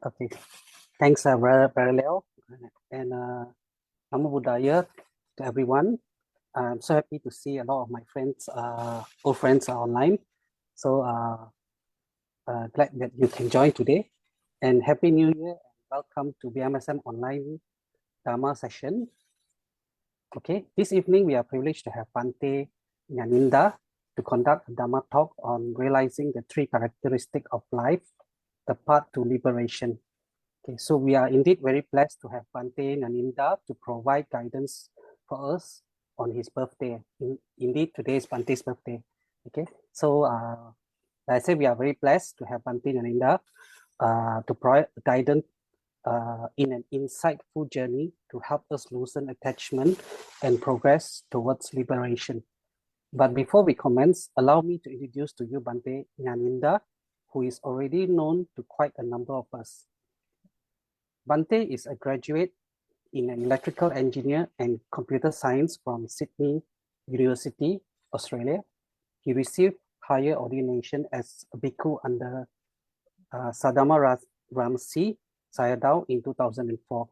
Okay, thanks, Brother Leo, and Namo Buddhaya to everyone. I'm so happy to see a lot of my friends, old friends are online. So glad that you can join today. And Happy New Year and welcome to BMSM online Dhamma session. Okay, this evening we are privileged to have Bhante Nyaninda to conduct a Dhamma talk on realizing the three characteristics of life, the path to liberation. Okay, so we are indeed very blessed to have Bhante Nyaninda to provide guidance for us on his birthday. Indeed, today is Bhante's birthday. Okay, so like I said, we are very blessed to have Bhante Nyaninda to provide guidance in an insightful journey to help us loosen attachment and progress towards liberation. But before we commence, allow me to introduce to you Bhante Nyaninda, who is already known to quite a number of us. Bhante is a graduate in an electrical engineer and computer science from Sydney University, Australia. He received higher ordination as a bhikkhu under Sadama Ramsi Sayadaw in 2004.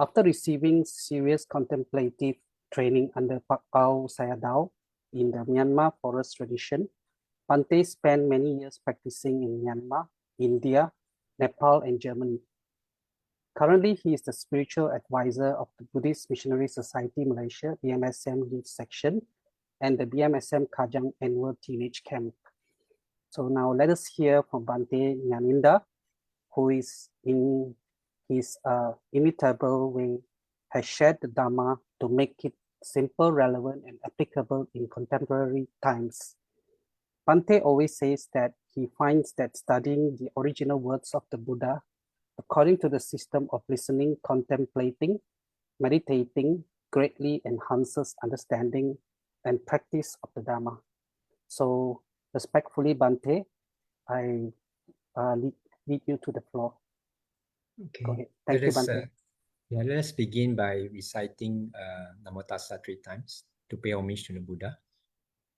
After receiving serious contemplative training under Pakpao Sayadaw in the Myanmar forest tradition, Bhante spent many years practicing in Myanmar, India, Nepal, and Germany. Currently, he is the spiritual advisor of the Buddhist Missionary Society Malaysia BMSM Youth Section and the BMSM Kajang Annual Teenage Camp. So now let us hear from Bhante Nyaninda, who is in his imitable way has shared the Dhamma to make it simple, relevant, and applicable in contemporary times. Bhante always says that he finds that studying the original words of the Buddha according to the system of listening, contemplating, meditating, greatly enhances understanding and practice of the Dhamma. So respectfully, Bhante, I lead you to the floor. Okay. Go ahead. Thank you, Bhante. Let us begin by reciting Namo Tassa 3 times to pay homage to the Buddha.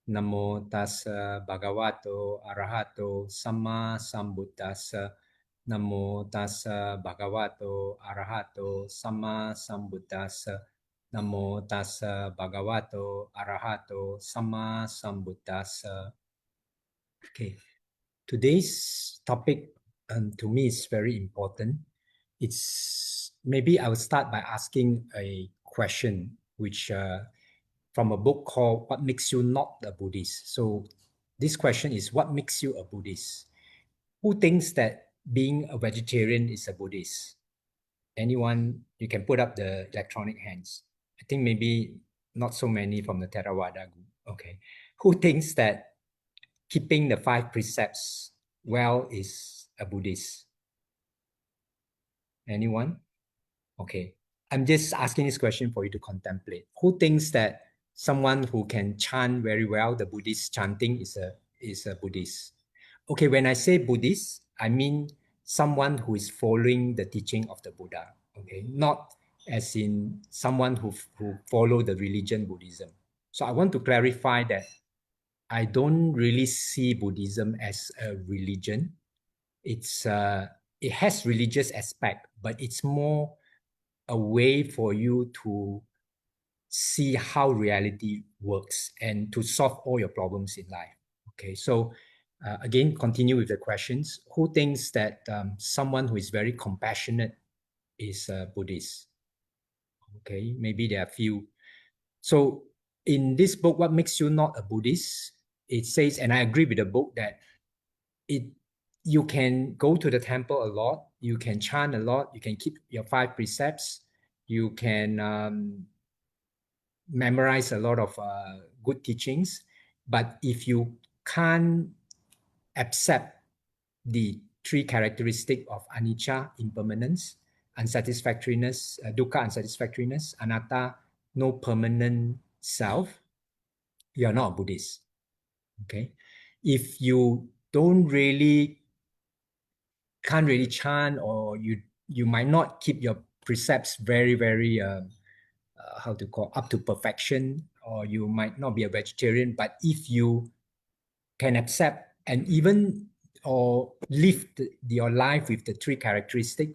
Namo Tassa Bhagavato Arahato Samma Sambuddhassa. Namo Tassa Bhagavato Arahato Samma Sambuddhassa. Namo Tassa Bhagavato Arahato Samma Sambuddhassa. Okay, today's topic to me is very important. It's maybe I'll start by asking a question which from a book called What Makes You Not a Buddhist? So this question is, what makes you a Buddhist? Who thinks that being a vegetarian is a Buddhist? Anyone? You can put up the electronic hands. I think maybe not so many from the Theravada group. Okay. Who thinks that keeping the 5 precepts well is a Buddhist? Anyone? Okay. I'm just asking this question for you to contemplate. Who thinks that someone who can chant very well, the Buddhist chanting is a Buddhist? Okay, when I say Buddhist, I mean someone who is following the teaching of the Buddha. Okay, not as in someone who follow the religion Buddhism. So I want to clarify that I don't really see Buddhism as a religion. It has religious aspect, but it's more a way for you to see how reality works and to solve all your problems in life. Okay, so again, continue with the questions. Who thinks that someone who is very compassionate is a Buddhist? Okay, maybe there are few. So in this book, What Makes You Not a Buddhist? It says, and I agree with the book, that you can go to the temple a lot, you can chant a lot, you can keep your 5 precepts, you can memorize a lot of good teachings, but if you can't accept the 3 characteristics of anicca, impermanence, unsatisfactoriness, dukkha, unsatisfactoriness, anatta, no permanent self, you are not a Buddhist. Okay, if you can't really chant, or you might not keep your precepts very how to call up to perfection, or you might not be a vegetarian, but if you can accept and even or live your life with the three characteristics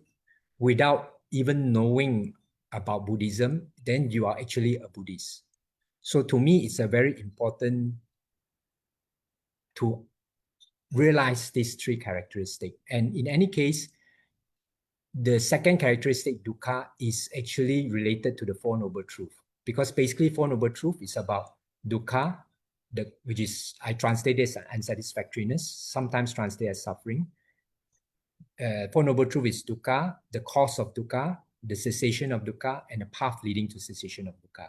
without even knowing about Buddhism, then you are actually a Buddhist. So to me, it's a very important to realize these three characteristics. And in any case, the second characteristic, dukkha, is actually related to the Four Noble Truths. Because basically, Four Noble Truths is about dukkha, which is, I translate this as unsatisfactoriness, sometimes translate as suffering. Four Noble Truths is dukkha, the cause of dukkha, the cessation of dukkha, and the path leading to cessation of dukkha.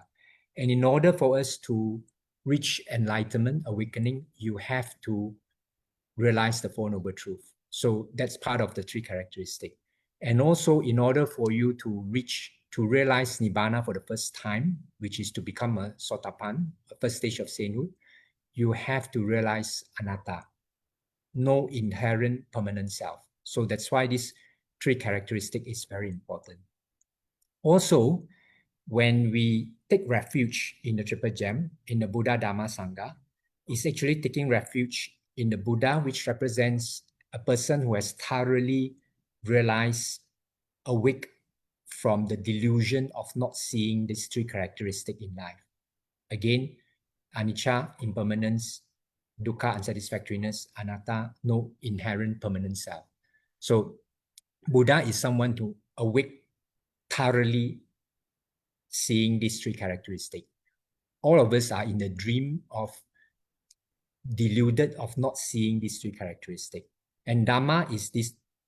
And in order for us to reach enlightenment, awakening, you have to realize the Four Noble Truths. So that's part of the three characteristics. And also, in order for you to realize Nibbana for the first time, which is to become a Sotapan, a first stage of sainthood, you have to realize Anatta, no inherent permanent self. So that's why this three characteristic is very important. Also, when we take refuge in the Triple Gem, in the Buddha, Dhamma, Sangha, is actually taking refuge in the Buddha, which represents a person who has thoroughly realized, awake from the delusion of not seeing these three characteristics in life. Again, anicca, impermanence; dukkha, unsatisfactoriness; anatta, no inherent permanent self. So Buddha is someone to awake thoroughly seeing these three characteristics. All of us are in the dream of deluded of not seeing these three characteristics. And Dhamma is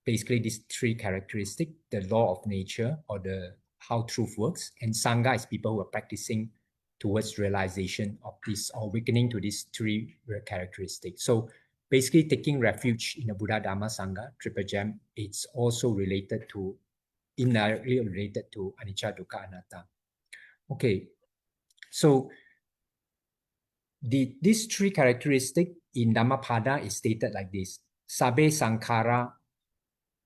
basically these three characteristics, the law of nature or the how truth works. And Sangha is people who are practicing towards realization of this, or awakening to these three characteristics. So basically taking refuge in the Buddha, Dhamma, Sangha, Triple Gem, it's also related to, indirectly related to Anicca, Dukkha, Anatta. Okay, so these three characteristics in Dhammapada is stated like this: Sabbe Sankhara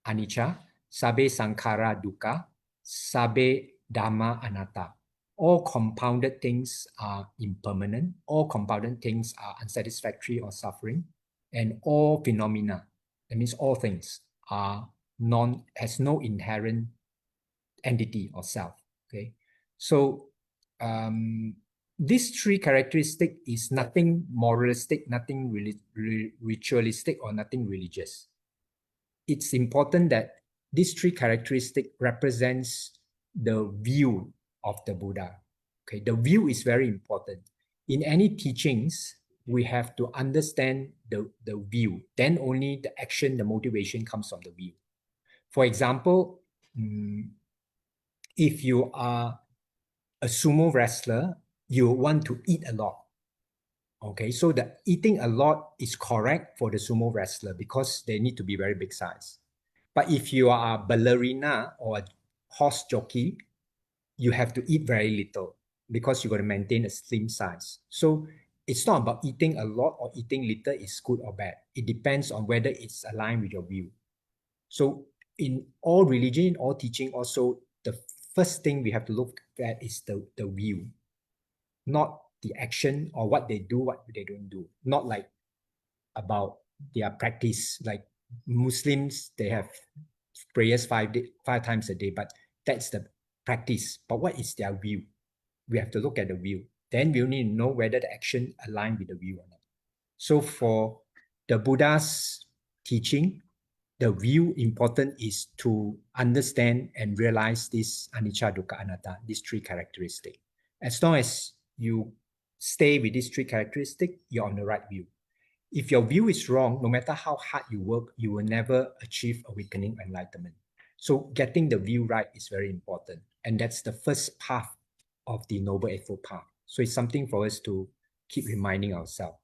Anicca, Sabbe Sankhara Dukkha, Sabbe Dhamma Anatta. All compounded things are impermanent, all compounded things are unsatisfactory or suffering, and all phenomena, that means all things, has no inherent entity or self. Okay, so these three characteristics is nothing moralistic, nothing ritualistic, or nothing religious. It's important that these three characteristics represents the view of the Buddha. Okay, the view is very important. In any teachings, we have to understand the view. Then only the action, the motivation comes from the view. For example, if you are a sumo wrestler, you want to eat a lot. Okay, so the eating a lot is correct for the sumo wrestler because they need to be very big size. But if you are a ballerina or a horse jockey, you have to eat very little because you got to maintain a slim size. So it's not about eating a lot or eating little is good or bad. It depends on whether it's aligned with your view. So in all religion, in all teaching, also the first thing we have to look at is the view, not the action or what they do, what they don't do. Not like about their practice. Like Muslims, they have prayers 5 times a day, but that's the practice. But what is their view? We have to look at the view. Then we'll need to know whether the action aligns with the view or not. So for the Buddha's teaching, the view important is to understand and realize this anicca, dukkha, anatta, these three characteristics. As long as you stay with these three characteristics, you're on the right view. If your view is wrong, no matter how hard you work, you will never achieve awakening enlightenment. So getting the view right is very important. And that's the first path of the Noble Eightfold Path. So it's something for us to keep reminding ourselves.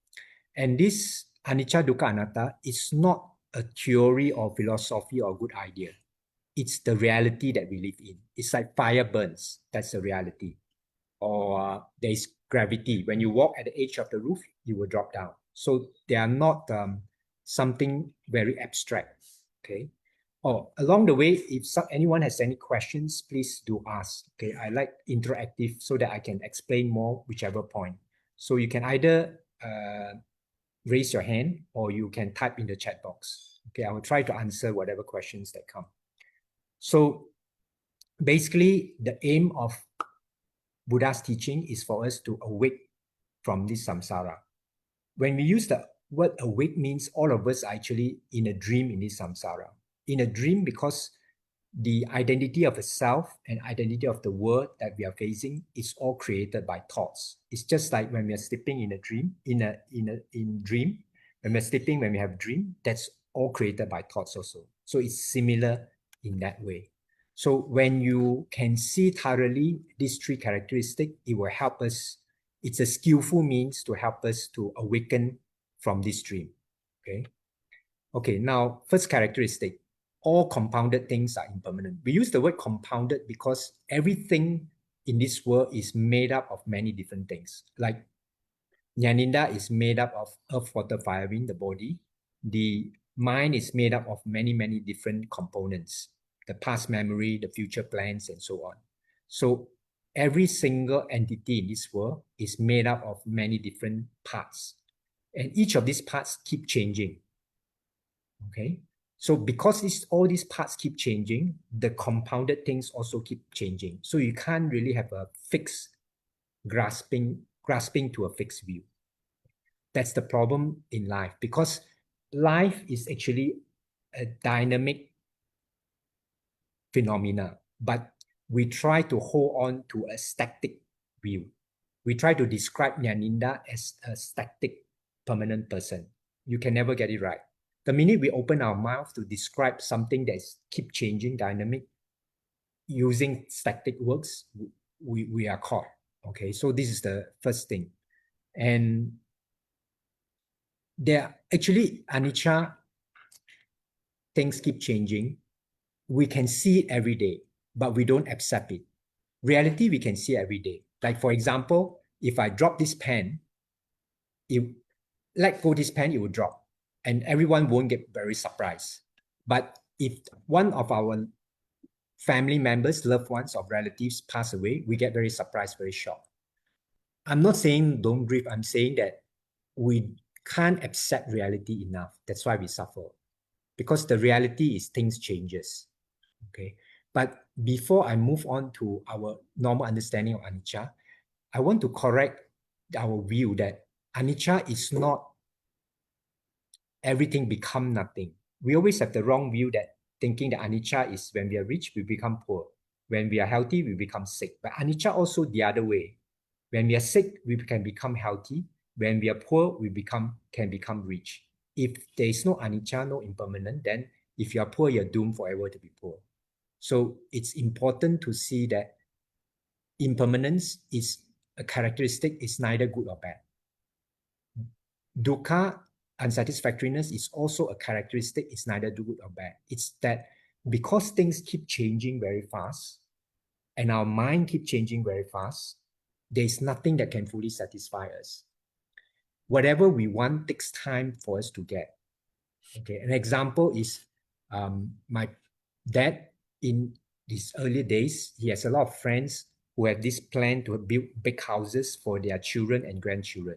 And this anicca, dukkha, anatta is not a theory or philosophy or good idea. It's the reality that we live in. It's like fire burns. That's the reality. Or there's gravity. When you walk at the edge of the roof, you will drop down. So they are not something very abstract. Okay. Oh, along the way, if anyone has any questions, please do ask. Okay, I like interactive so that I can explain more whichever point. So you can either raise your hand or you can type in the chat box. Okay, I will try to answer whatever questions that come. So basically, the aim of Buddha's teaching is for us to awake from this samsara. When we use the word awake, means all of us are actually in a dream in this samsara. In a dream, because the identity of the self and identity of the world that we are facing is all created by thoughts. It's just like when we are sleeping in a dream, in dream, when we're sleeping, when we have a dream, that's all created by thoughts also. So it's similar in that way. So when you can see thoroughly these three characteristics, it will help us. It's a skillful means to help us to awaken from this dream. Okay. Okay, now first characteristic, all compounded things are impermanent. We use the word compounded because everything in this world is made up of many different things. Like Nyaninda is made up of earth, water, fire, wind, the body. The mind is made up of many, many different components. The past memory, the future plans, and so on. So every single entity in this world is made up of many different parts. And each of these parts keep changing. Okay, so because all these parts keep changing, the compounded things also keep changing. So you can't really have a fixed grasping to a fixed view. That's the problem in life, because life is actually a dynamic phenomena, but we try to hold on to a static view. We try to describe Nyaninda as a static, permanent person. You can never get it right. The minute we open our mouth to describe something that keep changing, dynamic, using static words, we are caught. Okay, so this is the first thing. And there actually, anicca, things keep changing. We can see it every day, but we don't accept it. Reality, we can see every day. Like, for example, if I drop this pen, let go this pen, it will drop. And everyone won't get very surprised. But if one of our family members, loved ones, or relatives pass away, we get very surprised, very shocked. I'm not saying don't grieve. I'm saying that we can't accept reality enough. That's why we suffer. Because the reality is things changes. Okay. But before I move on to our normal understanding of anicca, I want to correct our view that anicca is not everything become nothing. We always have the wrong view that thinking that anicca is when we are rich, we become poor. When we are healthy, we become sick. But anicca also the other way. When we are sick, we can become healthy. When we are poor, we can become rich. If there is no anicca, no impermanent, then if you are poor, you're doomed forever to be poor. So it's important to see that impermanence is a characteristic, is neither good or bad. Dukkha, unsatisfactoriness, is also a characteristic, it's neither good or bad. It's that because things keep changing very fast and our mind keep changing very fast, there is nothing that can fully satisfy us. Whatever we want takes time for us to get. Okay, an example is my dad in these early days, he has a lot of friends who have this plan to build big houses for their children and grandchildren.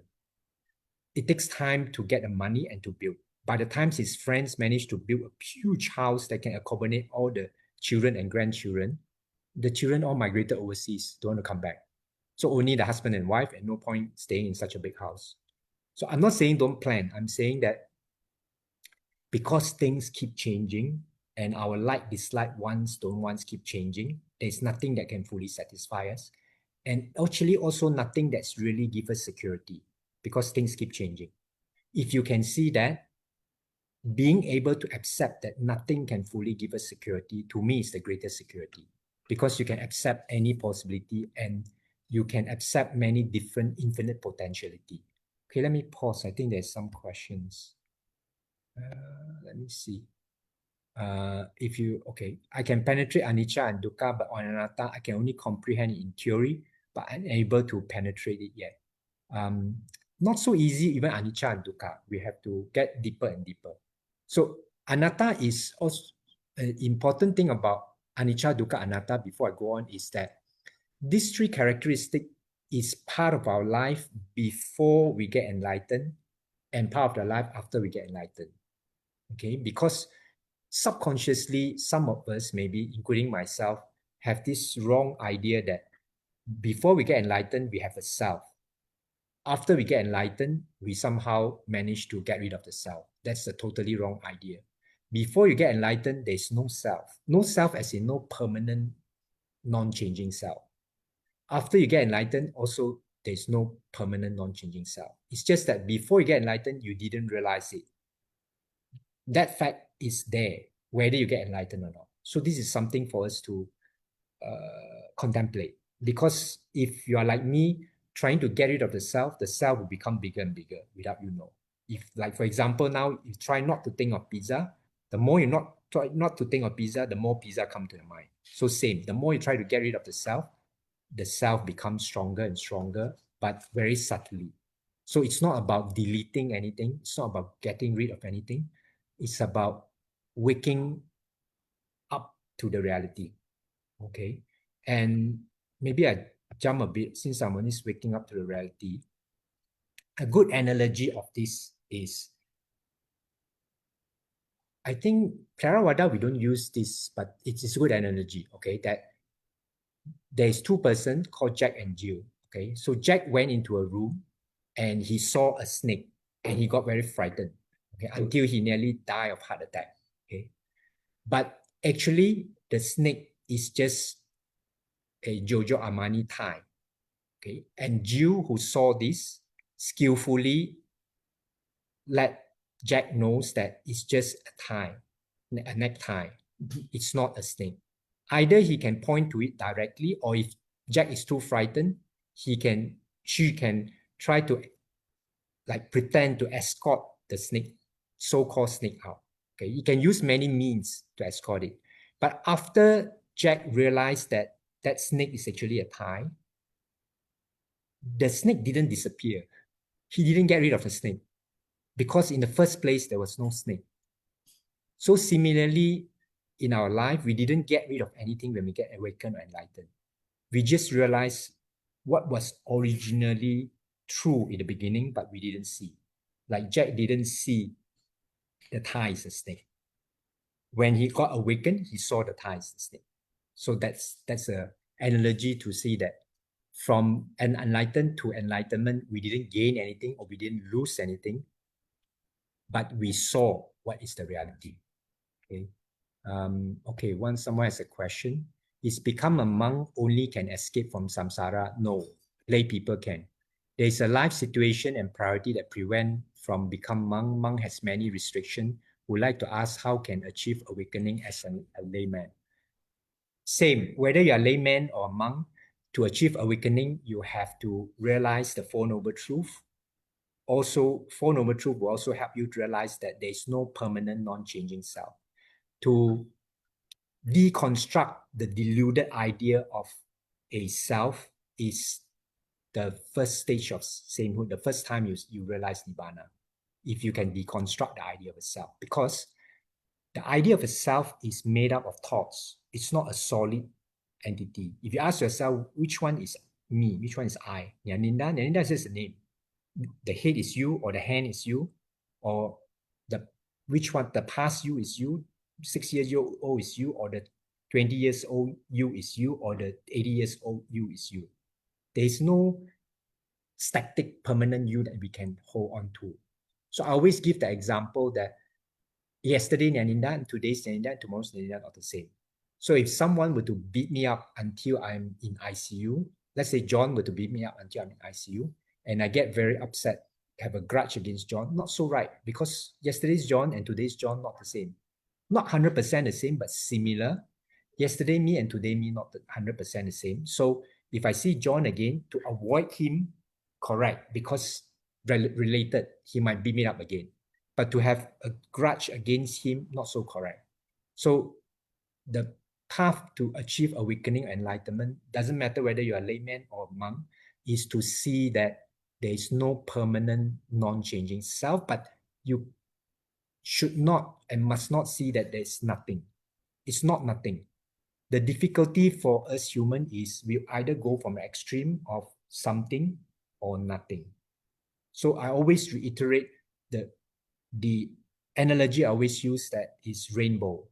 It takes time to get the money and to build. By the time his friends manage to build a huge house that can accommodate all the children and grandchildren, the children all migrated overseas, don't want to come back. So only the husband and wife, and no point staying in such a big house. So I'm not saying don't plan. I'm saying that because things keep changing and our like, dislike, wants, don't wants keep changing, there's nothing that can fully satisfy us. And actually also nothing that's really give us security because things keep changing. If you can see that, being able to accept that nothing can fully give us security, to me, is the greatest security, because you can accept any possibility and you can accept many different infinite potentiality. Okay, let me pause. I think there's some questions. Let me see. I can penetrate anicca and dukkha, but on anatta, I can only comprehend it in theory, but unable to penetrate it yet. Not so easy, even anicca and dukkha. We have to get deeper and deeper. So anatta is also an important thing about anicca, dukkha, anatta. Before I go on, is that these three characteristics is part of our life before we get enlightened and part of the life after we get enlightened. Okay, because subconsciously, some of us, maybe including myself, have this wrong idea that before we get enlightened, we have a self. After we get enlightened, we somehow manage to get rid of the self. That's a totally wrong idea. Before you get enlightened, there's no self. No self as in no permanent, non-changing self. After you get enlightened, also there's no permanent, non-changing self. It's just that before you get enlightened, you didn't realize it. That fact is there, whether you get enlightened or not. So this is something for us to contemplate. Because if you are like me, trying to get rid of the self will become bigger and bigger without you know. If, like for example, now you try not to think of pizza, the more you try not to think of pizza, the more pizza come to your mind. So same, the more you try to get rid of the self becomes stronger and stronger, but very subtly. So it's not about deleting anything. It's not about getting rid of anything. It's about waking up to the reality. Okay. And maybe I jump a bit since I'm only waking up to the reality. A good analogy of this is, I think Theravada, we don't use this, but it's a good analogy. Okay. That there's two persons called Jack and Jill. Okay. So Jack went into a room and he saw a snake and he got very frightened. Okay. Until he nearly died of heart attack. Okay. But actually, the snake is just a Giorgio Armani tie. Okay. And Jill, who saw this, skillfully let Jack knows that it's just a tie, a necktie. It's not a snake. Either he can point to it directly, or if Jack is too frightened, she can try to like pretend to escort the snake, so-called snake out. Okay, you can use many means to escort it. But after Jack realized that that snake is actually a tie, the snake didn't disappear. He didn't get rid of the snake because in the first place, there was no snake. So similarly, in our life, we didn't get rid of anything when we get awakened or enlightened. We just realized what was originally true in the beginning, but we didn't see. Like Jack didn't see the tie is a snake. When he got awakened, he saw the tie is a snake. So that's a analogy to see that from an enlightened to enlightenment, we didn't gain anything or we didn't lose anything, but we saw what is the reality. Okay. Okay, once someone has a question, is become a monk only can escape from samsara? No, lay people can. There is a life situation and priority that prevent from become monk. Monk has many restrictions. Would like to ask how can achieve awakening as a layman? Same, whether you are layman or monk, to achieve awakening, you have to realize the Four Noble Truths. Also, Four Noble Truths will also help you to realize that there is no permanent, non-changing self. To deconstruct the deluded idea of a self is the first stage of sainthood, the first time you realize Nibbana, if you can deconstruct the idea of a self. Because the idea of a self is made up of thoughts. It's not a solid entity. If you ask yourself, which one is me, which one is I? Nyaninda is just a name. The head is you, or the hand is you, or which one, the past you is you, 6 years old is you, or the 20 years old you is you, or the 80 years old you is you. There is no static permanent you that we can hold on to. So I always give the example that yesterday Nyaninda and today's Nyaninda and tomorrow's Nyaninda are not the same. So if someone were to beat me up until I'm in ICU, let's say John were to beat me up until I'm in ICU, and I get very upset, have a grudge against John, not so right, because yesterday's John and today's John not the same. Not 100% the same, but similar. Yesterday me and today me not 100% the same. So if I see John again, to avoid him, correct, because related, he might beat me up again. But to have a grudge against him, not so correct. So the path to achieve awakening and enlightenment, doesn't matter whether you're a layman or a monk, is to see that there is no permanent, non-changing self, but you should not and must not see that there's nothing. It's not nothing. The difficulty for us human is we either go from an extreme of something or nothing. So I always reiterate the analogy I always use that is rainbow.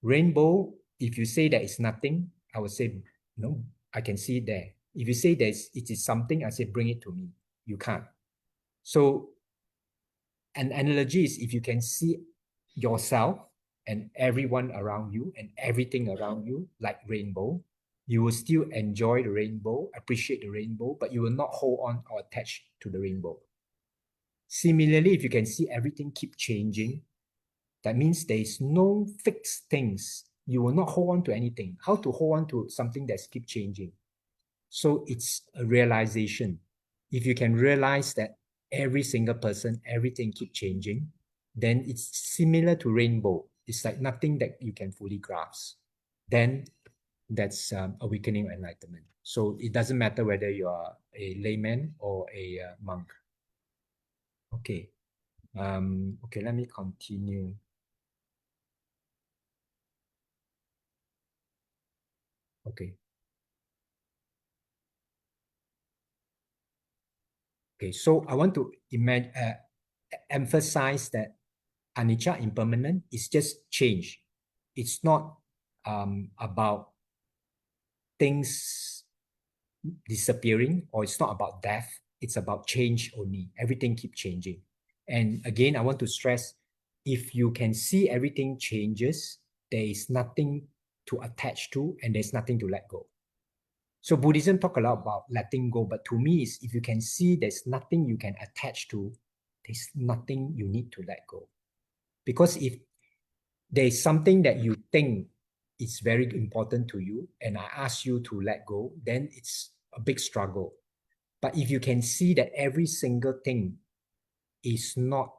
Rainbow, if you say that it's nothing, I would say, no, I can see it there. If you say that it is something, I say, bring it to me. You can't. So an analogy is if you can see yourself and everyone around you and everything around you like rainbow, you will still enjoy the rainbow, appreciate the rainbow, but you will not hold on or attach to the rainbow. Similarly, if you can see everything keep changing, that means there is no fixed things. You will not hold on to anything. How to hold on to something that's keep changing? So it's a realization. If you can realize that every single person, everything keep changing, then it's similar to rainbow. It's like nothing that you can fully grasp. Then that's awakening or enlightenment. So it doesn't matter whether you are a layman or a monk. Okay. Okay, let me continue. Okay. Okay, so I want to emphasize that anicca, impermanent, is just change. It's not about things disappearing, or it's not about death. It's about change only. Everything keeps changing. And again, I want to stress, if you can see everything changes, there is nothing to attach to and there's nothing to let go. So Buddhism talk a lot about letting go, but to me, is if you can see there's nothing you can attach to, there's nothing you need to let go. Because if there's something that you think is very important to you, and I ask you to let go, then it's a big struggle. But if you can see that every single thing is not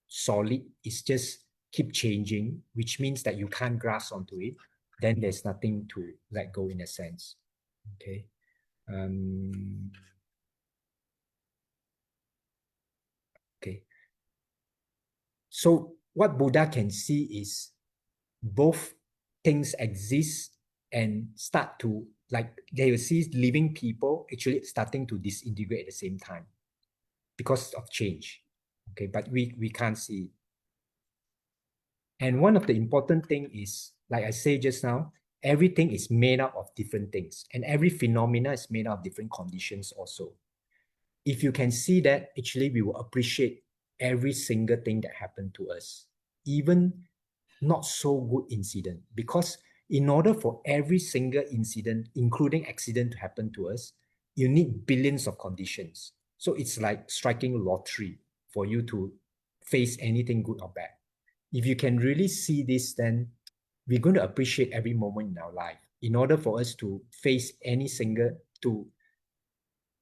solid, it's just keep changing, which means that you can't grasp onto it, then there's nothing to let go in a sense. Okay. Okay. So what Buddha can see is both things exist and start to, like, they will see living people actually starting to disintegrate at the same time because of change. Okay, but we can't see it. And one of the important thing is, like I said just now, everything is made up of different things, and every phenomena is made up of different conditions also. If you can see that, actually we will appreciate every single thing that happened to us, even not so good incident, because in order for every single incident, including accident, to happen to us, you need billions of conditions. So it's like striking lottery for you to face anything good or bad. If you can really see this, then we're going to appreciate every moment in our life. In order for us to face any single, to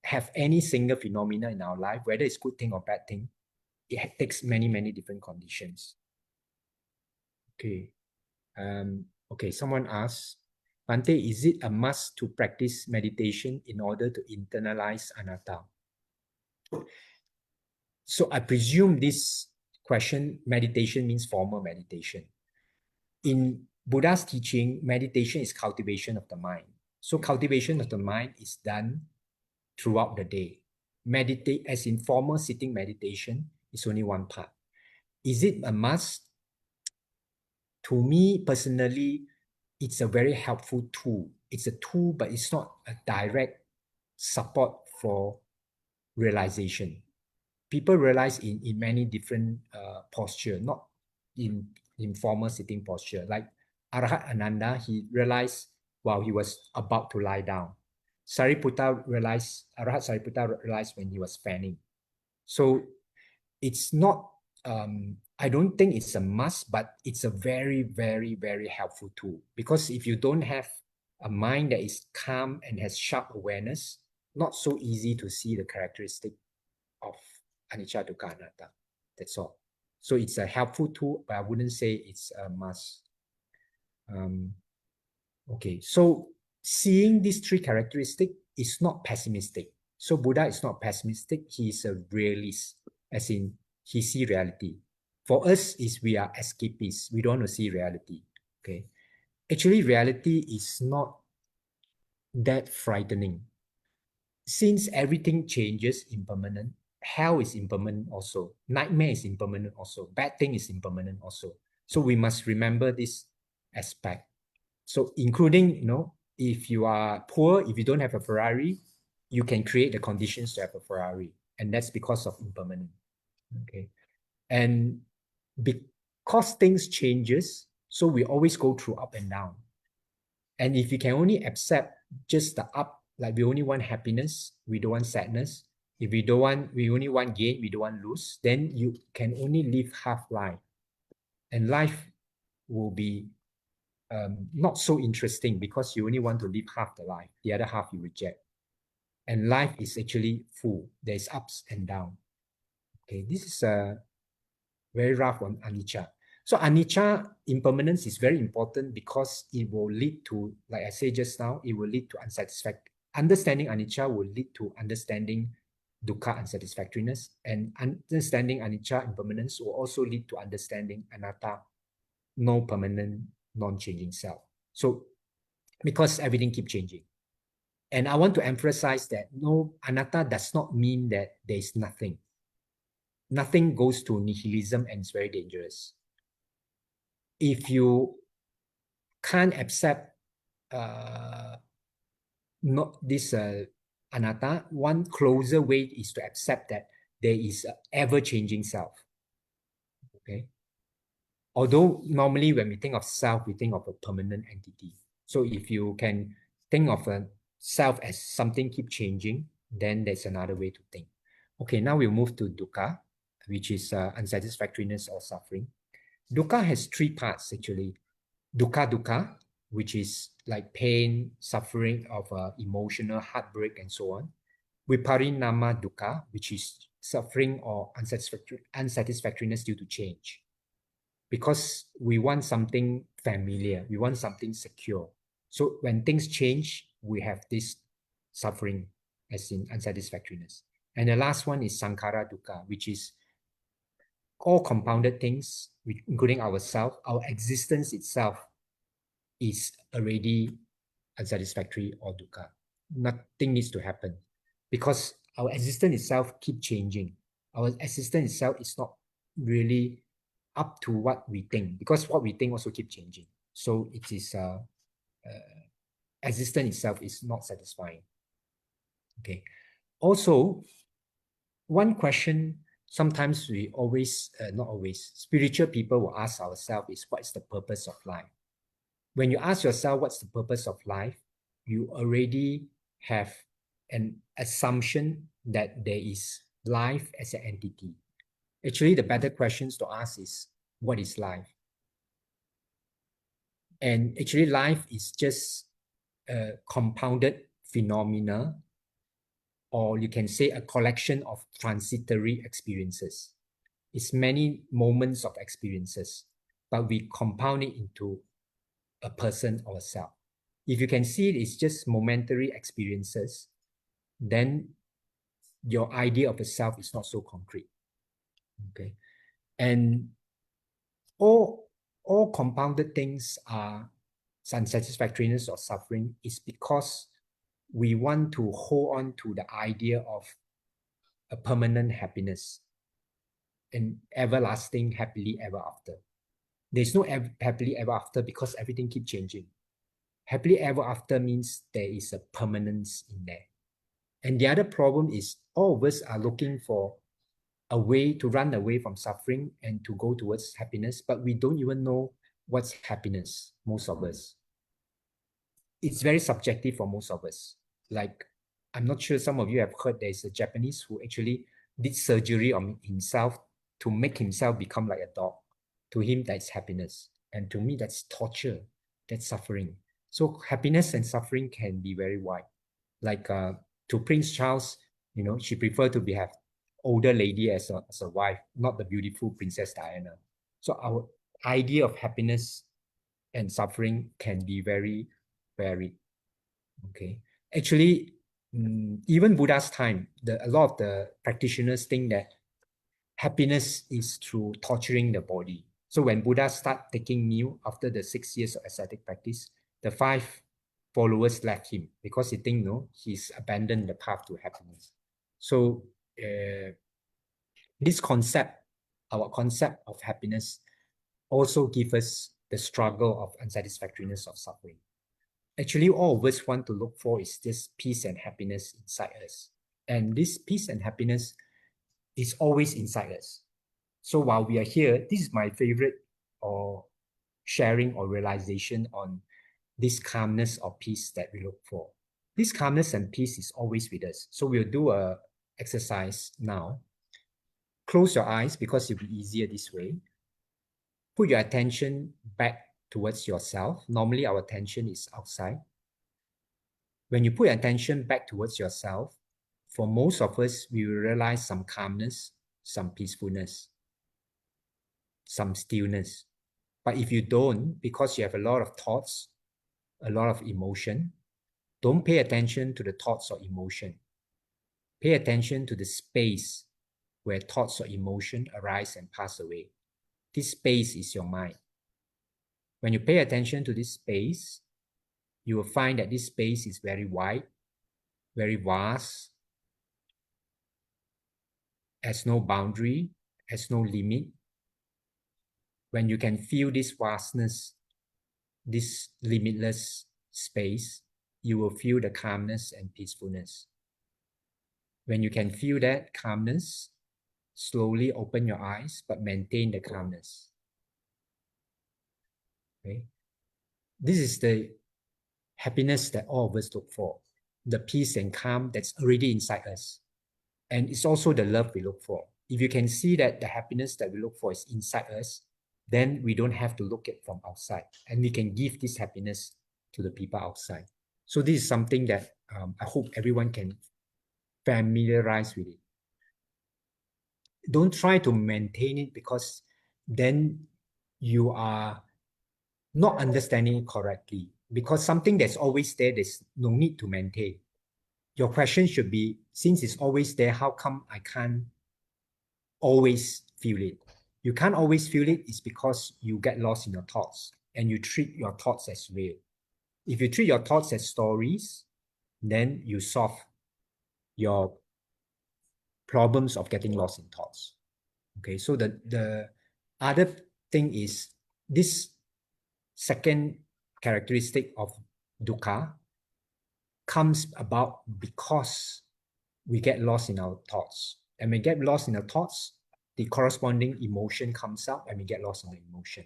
have any single phenomena in our life, whether it's good thing or bad thing, it takes many, many different conditions. Okay. Okay, someone asks, Bante, is it a must to practice meditation in order to internalize anatta? So I presume this question, meditation means formal meditation. In Buddha's teaching, meditation is cultivation of the mind. So cultivation of the mind is done throughout the day. Meditate, as in formal sitting meditation, is only one part. Is it a must? To me personally, it's a very helpful tool. It's a tool, but it's not a direct support for realization. People realize in many different posture, not in formal sitting posture. Like Arahat Ananda, he realized while he was about to lie down. Arahat Sariputta realized when he was fanning. So it's not, I don't think it's a must, but it's a very, very, very helpful tool. Because if you don't have a mind that is calm and has sharp awareness, not so easy to see the characteristic of Anicca, Dukkha, Anatta. That's all. So it's a helpful tool, but I wouldn't say it's a must. Okay, so seeing these three characteristics is not pessimistic. So Buddha is not pessimistic. He is a realist, as in he see reality. For us, is we are escapists. We don't want to see reality. Okay, actually, reality is not that frightening. Since everything changes impermanent, hell is impermanent also. Nightmare is impermanent also. Bad thing is impermanent also. So we must remember this aspect. So including, if you are poor, if you don't have a Ferrari, you can create the conditions to have a Ferrari. And that's because of impermanence. Okay. And because things changes, so we always go through up and down. And if you can only accept just the up, like we only want happiness, we don't want sadness. If we only want gain, we don't want lose, then you can only live half life. And life will be not so interesting because you only want to live half the life. The other half you reject. And life is actually full. There's ups and downs. Okay, this is very rough on Anicca. So Anicca impermanence is very important because it will lead to, like I said just now, it will lead to unsatisfactory. Understanding Anicca will lead to understanding Dukkha unsatisfactoriness, and understanding Anicca impermanence will also lead to understanding Anatta, no permanent, non-changing self. So because everything keeps changing. And I want to emphasize that no, Anatta does not mean that there is nothing. Nothing goes to nihilism and it's very dangerous. If you can't accept not this anatta, one closer way is to accept that there is an ever-changing self. Okay. Although normally when we think of self, we think of a permanent entity. So if you can think of a self as something keep changing, then there's another way to think. Okay, now we'll move to dukkha, which is unsatisfactoriness or suffering. Dukkha has three parts actually. Dukkha, which is like pain, suffering of emotional heartbreak and so on. Viparinama dukkha, which is suffering or unsatisfactoriness due to change. Because we want something familiar, we want something secure. So when things change, we have this suffering as in unsatisfactoriness. And the last one is sankhara dukkha, which is all compounded things, including ourselves, our existence itself is already unsatisfactory or dukkha. Nothing needs to happen because our existence itself keep changing. Our existence itself is not really up to what we think because what we think also keep changing. So it is existence itself is not satisfying. Okay. Also, one question sometimes we always, not always, spiritual people will ask ourselves is what is the purpose of life? When you ask yourself what's the purpose of life, you already have an assumption that there is life as an entity. Actually, the better questions to ask is, what is life? And actually, life is just a compounded phenomena, or you can say a collection of transitory experiences. It's many moments of experiences, but we compound it into a person or a self. If you can see it's just momentary experiences, then your idea of a self is not so concrete. Okay. And all compounded things are unsatisfactoriness or suffering is because we want to hold on to the idea of a permanent happiness and everlasting happily ever after. There's no happily ever after because everything keeps changing. Happily ever after means there is a permanence in there. And the other problem is all of us are looking for a way to run away from suffering and to go towards happiness, but we don't even know what's happiness, most of us. It's very subjective for most of us. Like, I'm not sure some of you have heard there's a Japanese who actually did surgery on himself to make himself become like a dog. To him, that's happiness. And to me, that's torture, that's suffering. So happiness and suffering can be very wide. Like to Prince Charles, she preferred to have older lady as a wife, not the beautiful Princess Diana. So our idea of happiness and suffering can be very varied. Okay. Actually, even Buddha's time, a lot of the practitioners think that happiness is through torturing the body. So when Buddha started taking meal after the 6 years of ascetic practice, the 5 followers left him because he think he's abandoned the path to happiness. So This concept, our concept of happiness, also gives us the struggle of unsatisfactoriness of suffering. Actually, all of us want to look for is this peace and happiness inside us. And this peace and happiness is always inside us. So while we are here, this is my favorite or sharing or realization on this calmness or peace that we look for. This calmness and peace is always with us. So we'll do a exercise now. Close your eyes because it'll be easier this way. Put your attention back towards yourself. Normally our attention is outside. When you put your attention back towards yourself, for most of us, we will realize some calmness, some peacefulness, some stillness. But if you don't, because you have a lot of thoughts, a lot of emotion, don't pay attention to the thoughts or emotion. Pay attention to the space where thoughts or emotion arise and pass away. This space is your mind. When you pay attention to this space, you will find that this space is very wide, very vast, has no boundary, has no limit. When you can feel this vastness, this limitless space, you will feel the calmness and peacefulness. When you can feel that calmness, slowly open your eyes, but maintain the calmness. Okay? This is the happiness that all of us look for, the peace and calm that's already inside us. And it's also the love we look for. If you can see that the happiness that we look for is inside us, then we don't have to look at it from outside. And we can give this happiness to the people outside. So this is something that I hope everyone can familiarize with it. Don't try to maintain it because then you are not understanding it correctly. Because something that's always there, there's no need to maintain. Your question should be, since it's always there, how come I can't always feel it? You can't always feel it is because you get lost in your thoughts and you treat your thoughts as real. If you treat your thoughts as stories, then you solve your problems of getting lost in thoughts. Okay, so the other thing is this second characteristic of dukkha comes about because we get lost in our thoughts. And we get lost in our thoughts, the corresponding emotion comes up and we get lost in the emotion.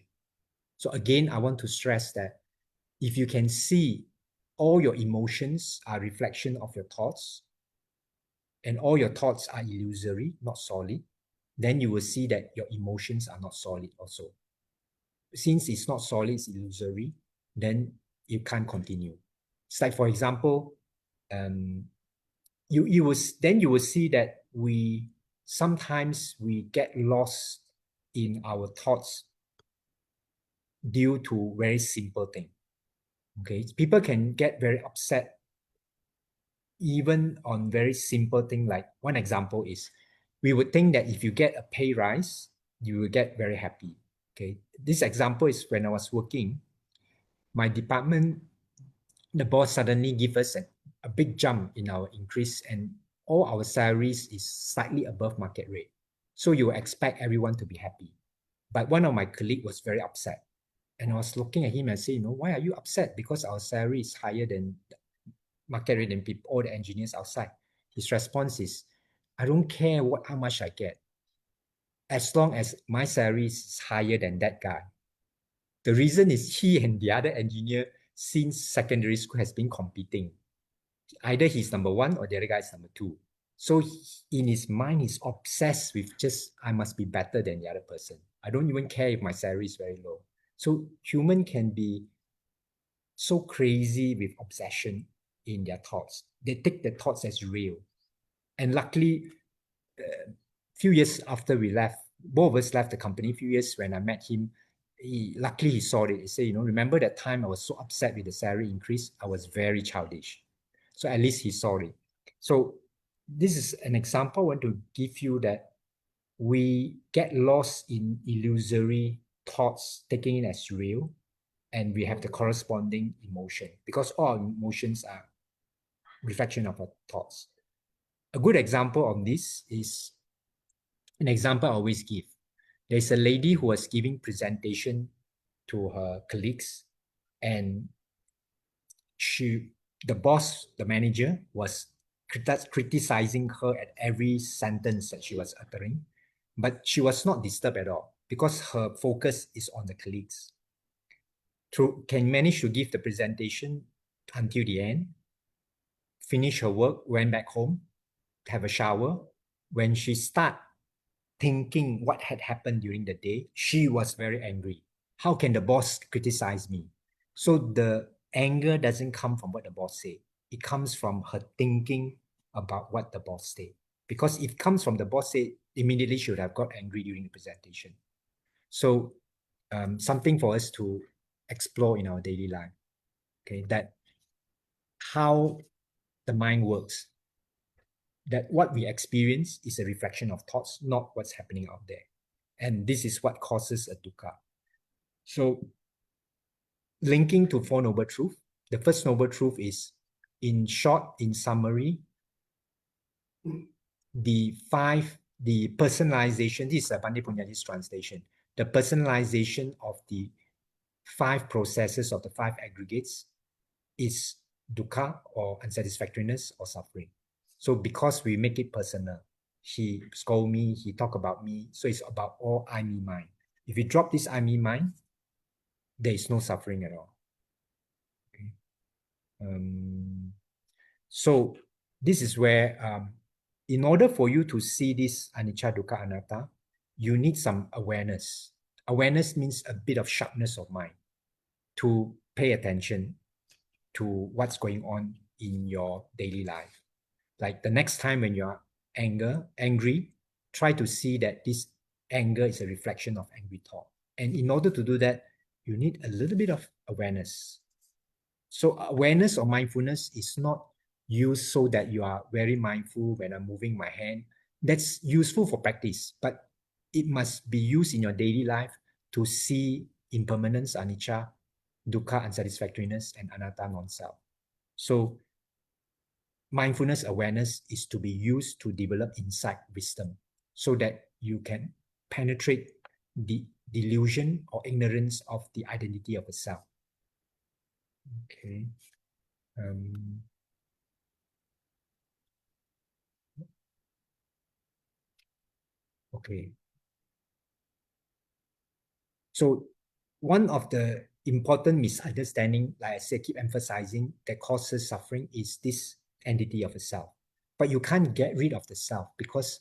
So again, I want to stress that if you can see all your emotions are reflection of your thoughts, and all your thoughts are illusory, not solid, then you will see that your emotions are not solid also. Since it's not solid, it's illusory, then you can't continue. It's like, for example, you will see that we sometimes get lost in our thoughts due to very simple thing. Okay, people can get very upset even on very simple thing. Like one example is, we would think that if you get a pay rise, you will get very happy. Okay, this example is when I was working, my department, the boss suddenly give us a big jump in our increase, and all our salaries is slightly above market rate. So you expect everyone to be happy. But one of my colleagues was very upset. And I was looking at him and say, why are you upset? Because our salary is higher than market rate than people, all the engineers outside. His response is, I don't care how much I get, as long as my salary is higher than that guy. The reason is he and the other engineer since secondary school has been competing. Either he's number one or the other guy is number two. So in his mind, he's obsessed with just, I must be better than the other person. I don't even care if my salary is very low. So human can be so crazy with obsession in their thoughts. They take the thoughts as real. And luckily, a few years after we left, both of us left the company, a few years when I met him, luckily he saw it. He said, remember that time I was so upset with the salary increase? I was very childish. So at least he saw it. So this is an example I want to give you that we get lost in illusory thoughts, taking it as real, and we have the corresponding emotion because all emotions are reflection of our thoughts. A good example of this is An example I always give. There's a lady who was giving presentation to her colleagues, and the boss, the manager, was criticizing her at every sentence that she was uttering, but she was not disturbed at all because her focus is on the colleagues. Can manage to give the presentation until the end, finish her work, went back home, have a shower. When she start thinking what had happened during the day, she was very angry. How can the boss criticize me? So the anger doesn't come from what the boss said. It comes from her thinking about what the boss said. Because if it comes from the boss said, immediately she would have got angry during the presentation. So something for us to explore in our daily life. Okay, that how the mind works. That what we experience is a reflection of thoughts, not what's happening out there. And this is what causes a dukkha. So linking to Four Noble Truths, the first Noble Truth is, in short, in summary, the personalization, this is a Bhante Punyati's translation, the personalization of the 5 processes of the 5 aggregates is dukkha, or unsatisfactoriness, or suffering. So because we make it personal, he scold me, he talk about me, so it's about all I, me, mine. If you drop this I, me, mine, there is no suffering at all. Okay. So this is where, in order for you to see this anicca, dukkha, anatta, you need some awareness. Awareness means a bit of sharpness of mind to pay attention to what's going on in your daily life. Like the next time when you're angry, try to see that this anger is a reflection of angry thought. And in order to do that, you need a little bit of awareness. So awareness or mindfulness is not used so that you are very mindful when I'm moving my hand. That's useful for practice, but it must be used in your daily life to see impermanence, anicca, dukkha, unsatisfactoriness, and anatta, non-self. So mindfulness awareness is to be used to develop insight, wisdom, so that you can penetrate the delusion or ignorance of the identity of the self. Okay. Okay. So one of the important misunderstanding, like I said, keep emphasizing, that causes suffering is this entity of a self. But you can't get rid of the self because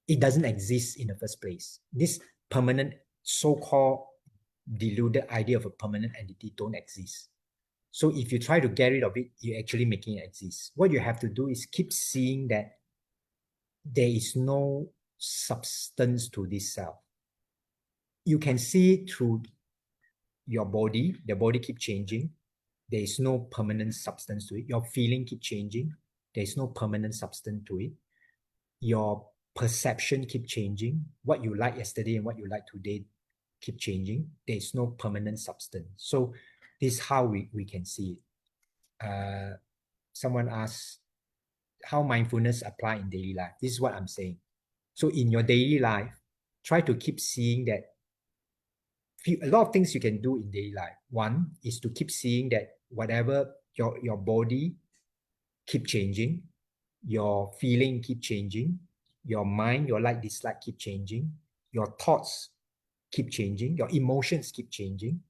it doesn't exist in the first place. This permanent, so-called deluded idea of a permanent entity don't exist. So if you try to get rid of it, you're actually making it exist. What you have to do is keep seeing that there is no substance to this self. You can see it through your body. The body keep changing. There is no permanent substance to it. Your feeling keep changing. There is no permanent substance to it. Your perception keep changing. What you like yesterday and what you like today keep changing. There is no permanent substance. So this is how we can see it. Someone asked, how mindfulness apply in daily life? This is what I'm saying. So in your daily life, try to keep seeing that a lot of things you can do in daily life. One is to keep seeing that whatever your body keep changing, your feeling keep changing, your mind, your like, dislike keep changing, your thoughts keep changing, your emotions keep changing.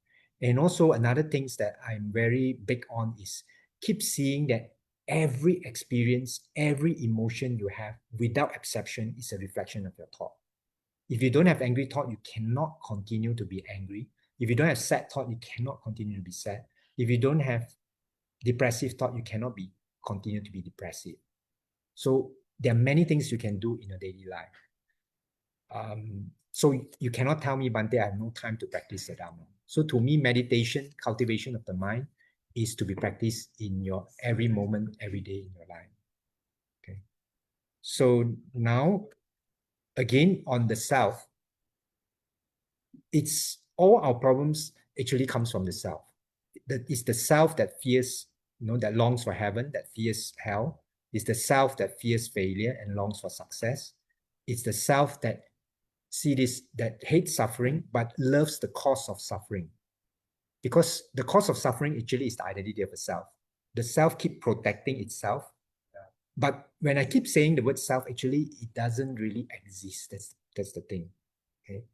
And also another things that I'm very big on is keep seeing that every experience, every emotion you have, without exception, is a reflection of your thought. If you don't have angry thought, you cannot continue to be angry. If you don't have sad thought, you cannot continue to be sad. If you don't have depressive thought, you cannot continue to be depressive. So there are many things you can do in your daily life. So you cannot tell me, Bhante, I have no time to practice the Dhamma. So to me, meditation, cultivation of the mind, is to be practiced in your every moment, every day in your life. Okay. So now, again, on the self, it's all our problems actually comes from the self. It's the self that fears, that longs for heaven, that fears hell. It's the self that fears failure and longs for success. It's the self that that hates suffering, but loves the cause of suffering. Because the cause of suffering actually is the identity of the self. The self keep protecting itself. But when I keep saying the word self, actually, it doesn't really exist. That's the thing. Okay.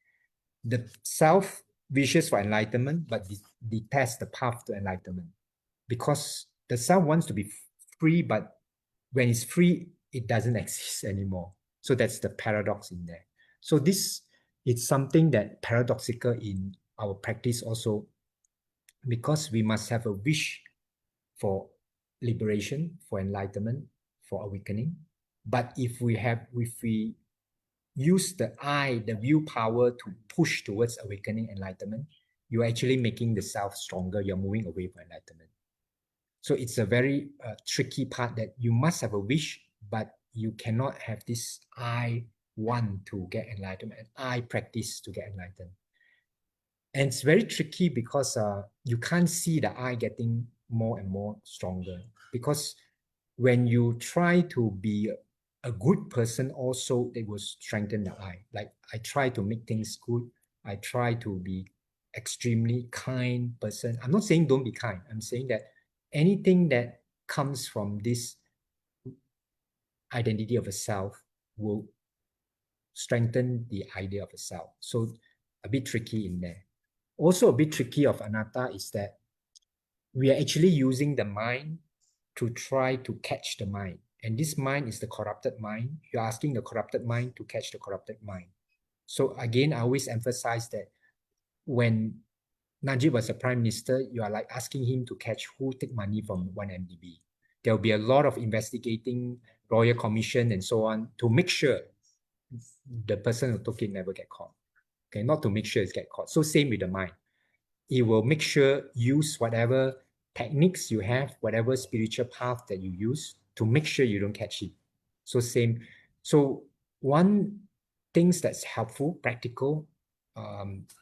The self wishes for enlightenment, but detests the path to enlightenment. Because the self wants to be free, but when it's free, it doesn't exist anymore. So that's the paradox in there. So this is something that paradoxical in our practice also, because we must have a wish for liberation, for enlightenment, for awakening. But if we use the I, the willpower to push towards awakening, enlightenment, you're actually making the self stronger. You're moving away from enlightenment. So it's a very tricky part that you must have a wish, but you cannot have this I want to get enlightenment and I practice to get enlightened. And it's very tricky because you can't see the I getting more and more stronger. Because when you try to be a good person, also it will strengthen the I. Like I try to make things good. I try to be extremely kind person. I'm not saying don't be kind. I'm saying that anything that comes from this identity of a self will strengthen the idea of a self. So a bit tricky in there. Also a bit tricky of anatta is that we are actually using the mind to try to catch the mind. And this mind is the corrupted mind. You're asking the corrupted mind to catch the corrupted mind. So again, I always emphasize that when Najib was a prime minister, you are like asking him to catch who take money from 1MDB. There will be a lot of investigating, royal commission and so on to make sure the person who took it never get caught. Okay, not to make sure it's get caught. So same with the mind. It will make sure use whatever techniques you have, whatever spiritual path that you use to make sure you don't catch it. So same. So one things that's helpful, practical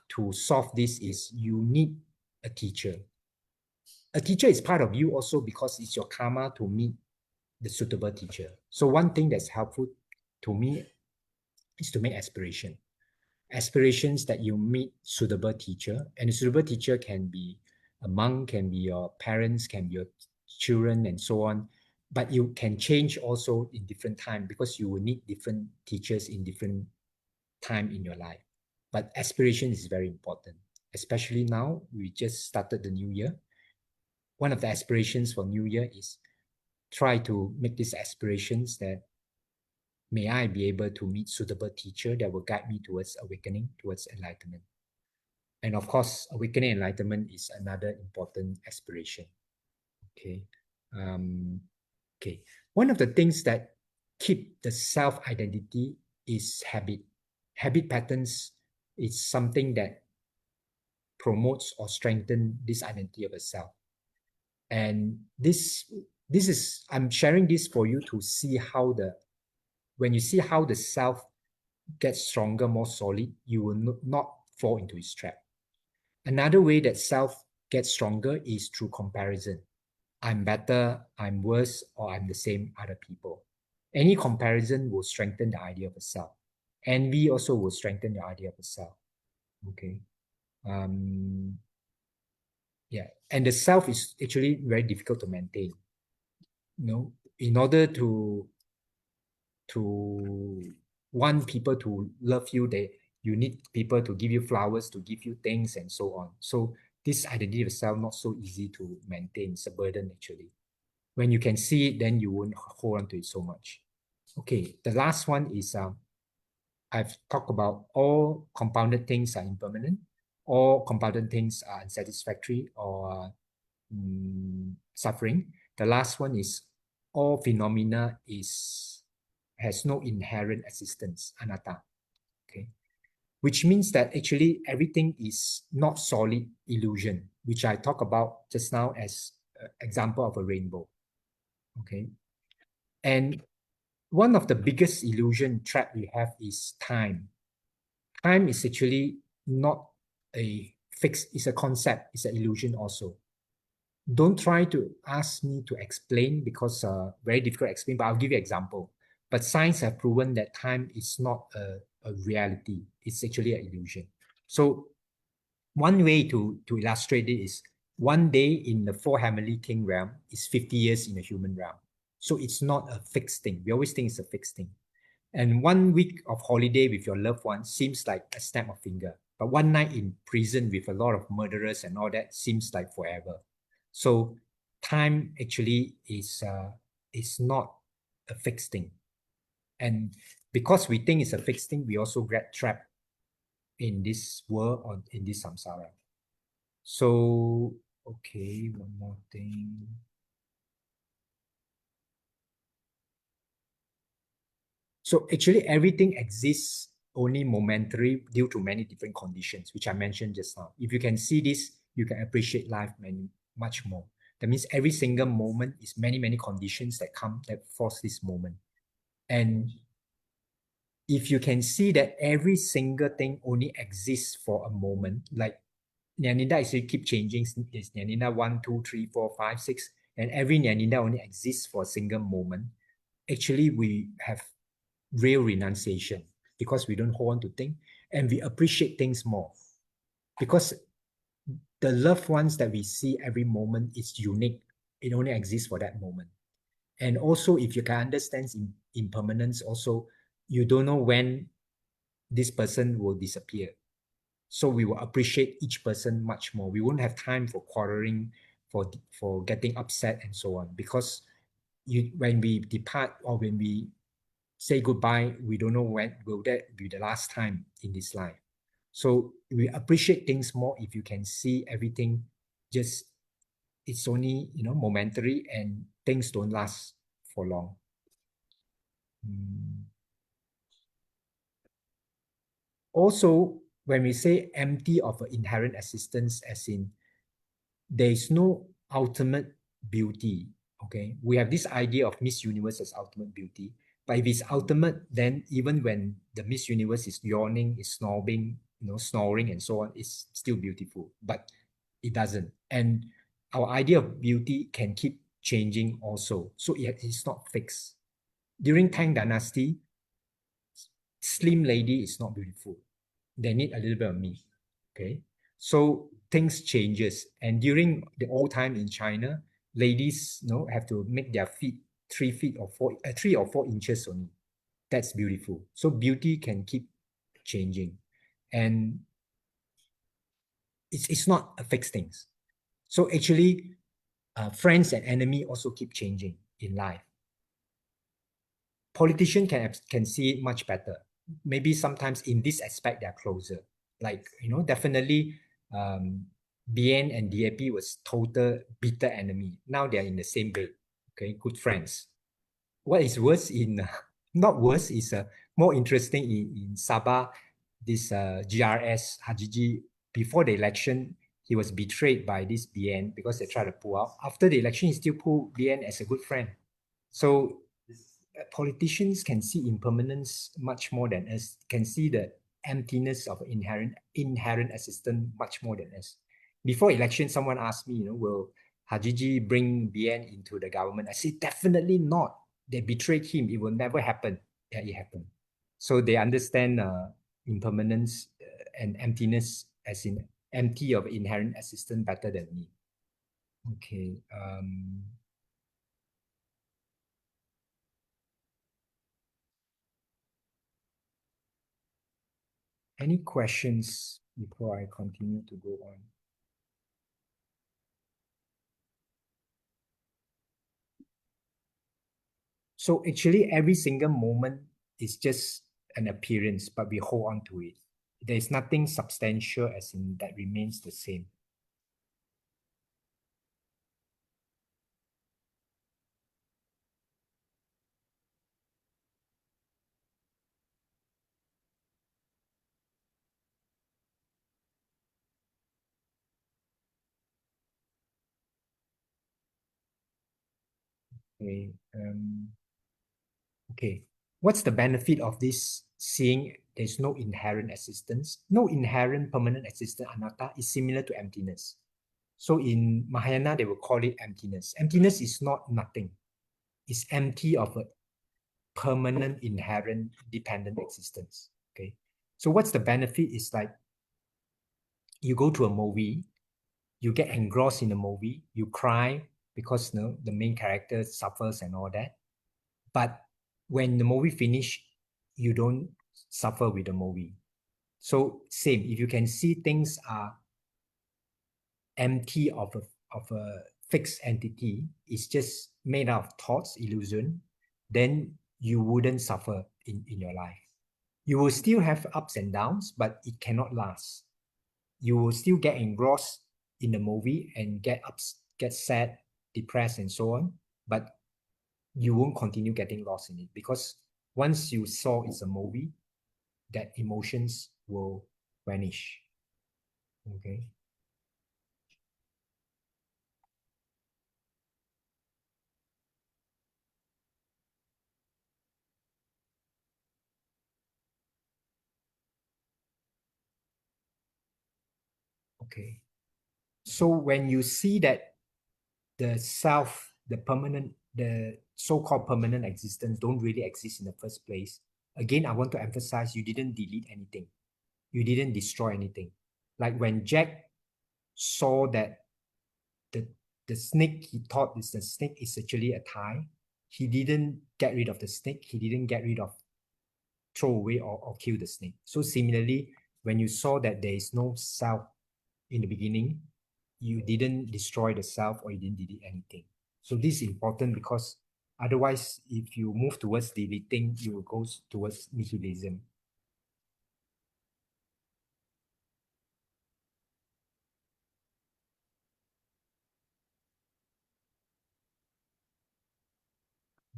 to solve this is you need a teacher. A teacher is part of you also because it's your karma to meet the suitable teacher. So one thing that's helpful to me is to make aspiration. Aspirations that you meet suitable teacher, and a suitable teacher can be a monk, can be your parents, can be your children, and so on. But you can change also in different time because you will need different teachers in different time in your life. But aspiration is very important, especially now we just started the new year. One of the aspirations for new year is try to make these aspirations that may I be able to meet suitable teacher that will guide me towards awakening, towards enlightenment. And of course, awakening enlightenment is another important aspiration. Okay. Okay. One of the things that keep the self-identity is habit. Habit patterns is something that promotes or strengthens this identity of a self. And this is, I'm sharing this for you to see how when you see how the self gets stronger, more solid, you will not fall into its trap. Another way that self gets stronger is through comparison. I'm better, I'm worse, or I'm the same other people. Any comparison will strengthen the idea of a self. Envy also will strengthen the idea of a self. Okay. Yeah. And the self is actually very difficult to maintain. In order to want people to love you, you need people to give you flowers, to give you things, and so on. So this identity of self not so easy to maintain. It's a burden actually. When you can see it, then you won't hold on to it so much. Okay, the last one is I've talked about all compounded things are impermanent, all compounded things are unsatisfactory or suffering. The last one is all phenomena has no inherent existence, anatta. Okay, which means that actually everything is not solid illusion, which I talk about just now as an example of a rainbow. Okay, and one of the biggest illusion trap we have is time. Time is actually not a fixed, it's a concept, it's an illusion also. Don't try to ask me to explain because very difficult to explain, but I'll give you an example. But science have proven that time is not a reality. It's actually an illusion. So one way to illustrate it is one day in the four heavenly king realm is 50 years in the human realm. So it's not a fixed thing. We always think it's a fixed thing. And 1 week of holiday with your loved one seems like a snap of finger. But one night in prison with a lot of murderers and all that seems like forever. So time actually is not a fixed thing. And because we think it's a fixed thing, we also get trapped in this world or in this samsara. So, okay, one more thing. So actually everything exists only momentarily due to many different conditions, which I mentioned just now. If you can see this, you can appreciate life much more. That means every single moment is many conditions that force this moment. And if you can see that every single thing only exists for a moment, like Nyaninda actually keep changing, is Nyaninda 1, 2, 3, 4, 5, 6, and every Nyaninda only exists for a single moment. Actually, we have real renunciation because we don't hold on to things and we appreciate things more because the loved ones that we see every moment is unique. It only exists for that moment. And also, if you can understand impermanence, also, you don't know when this person will disappear. So we will appreciate each person much more. We won't have time for quarreling, for getting upset and so on. Because when we depart or when we say goodbye, we don't know when will that be the last time in this life. So we appreciate things more if you can see everything just it's only momentary and things don't last for long. Also, when we say empty of inherent existence, as in there is no ultimate beauty. Okay, we have this idea of Miss Universe as ultimate beauty, but if it's ultimate, then even when the Miss Universe is yawning, is snoring, snoring and so on, it's still beautiful. But it doesn't. And our idea of beauty can keep changing also. So it's not fixed. During Tang Dynasty, slim lady is not beautiful. They need a little bit of meat. Okay. So things changes. And during the old time in China, ladies have to make their feet 3 feet or 3 or 4 inches only. That's beautiful. So beauty can keep changing. And it's not a fixed thing. So actually, friends and enemy also keep changing in life. Politicians can see it much better. Maybe sometimes in this aspect they're closer. Like definitely, BN and DAP was total bitter enemy. Now they are in the same bed. Okay, good friends. What is worse not worse is more interesting in Sabah. This GRS Hajiji, before the election, he was betrayed by this BN because they tried to pull out. After the election, he still pulled BN as a good friend. So politicians can see impermanence much more than us, can see the emptiness of inherent existence much more than us. Before election, someone asked me, will Hajiji bring BN into the government? I said, definitely not. They betrayed him. It will never happen. Yeah, it happened. So they understand impermanence and emptiness as in empty of inherent existence better than me. Okay. Any questions before I continue to go on? So actually, every single moment is just an appearance, but we hold on to it. There is nothing substantial as in that remains the same. Okay. Okay. What's the benefit of this seeing there's no inherent existence? No inherent permanent existence, anatta, is similar to emptiness. So in Mahayana, they will call it emptiness. Emptiness is not nothing. It's empty of permanent, inherent, dependent existence. Okay. So what's the benefit is like you go to a movie, you get engrossed in the movie, you cry because the main character suffers and all that. But when the movie finish, you don't suffer with the movie. So same, if you can see things are empty of a fixed entity, it's just made out of thoughts, illusion, then you wouldn't suffer in your life. You will still have ups and downs, but it cannot last. You will still get engrossed in the movie and get sad, depressed, and so on. But you won't continue getting lost in it because once you saw it's a movie, that emotions will vanish. Okay. Okay. So when you see that the self, the permanent, the so-called permanent existence don't really exist in the first place, again, I want to emphasize you didn't delete anything. You didn't destroy anything. Like when Jack saw that the, the snake he thought is the snake is actually a tie, he didn't get rid of the snake. He didn't get rid of, throw away or kill the snake. So similarly, when you saw that there is no self in the beginning, you didn't destroy the self or you didn't delete anything. So this is important because otherwise, if you move towards deleting, you will go towards nihilism.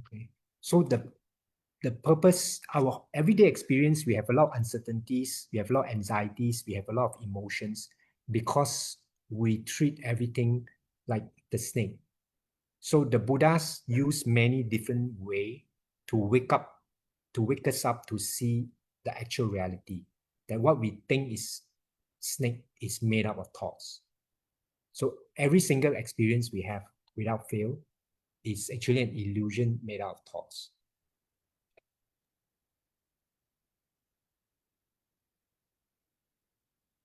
Okay. So the purpose, our everyday experience, we have a lot of uncertainties, we have a lot of anxieties, we have a lot of emotions because we treat everything like the snake. So the Buddhas use many different ways to wake us up to see the actual reality, that what we think is snake is made up of thoughts. So every single experience we have without fail is actually an illusion made out of thoughts.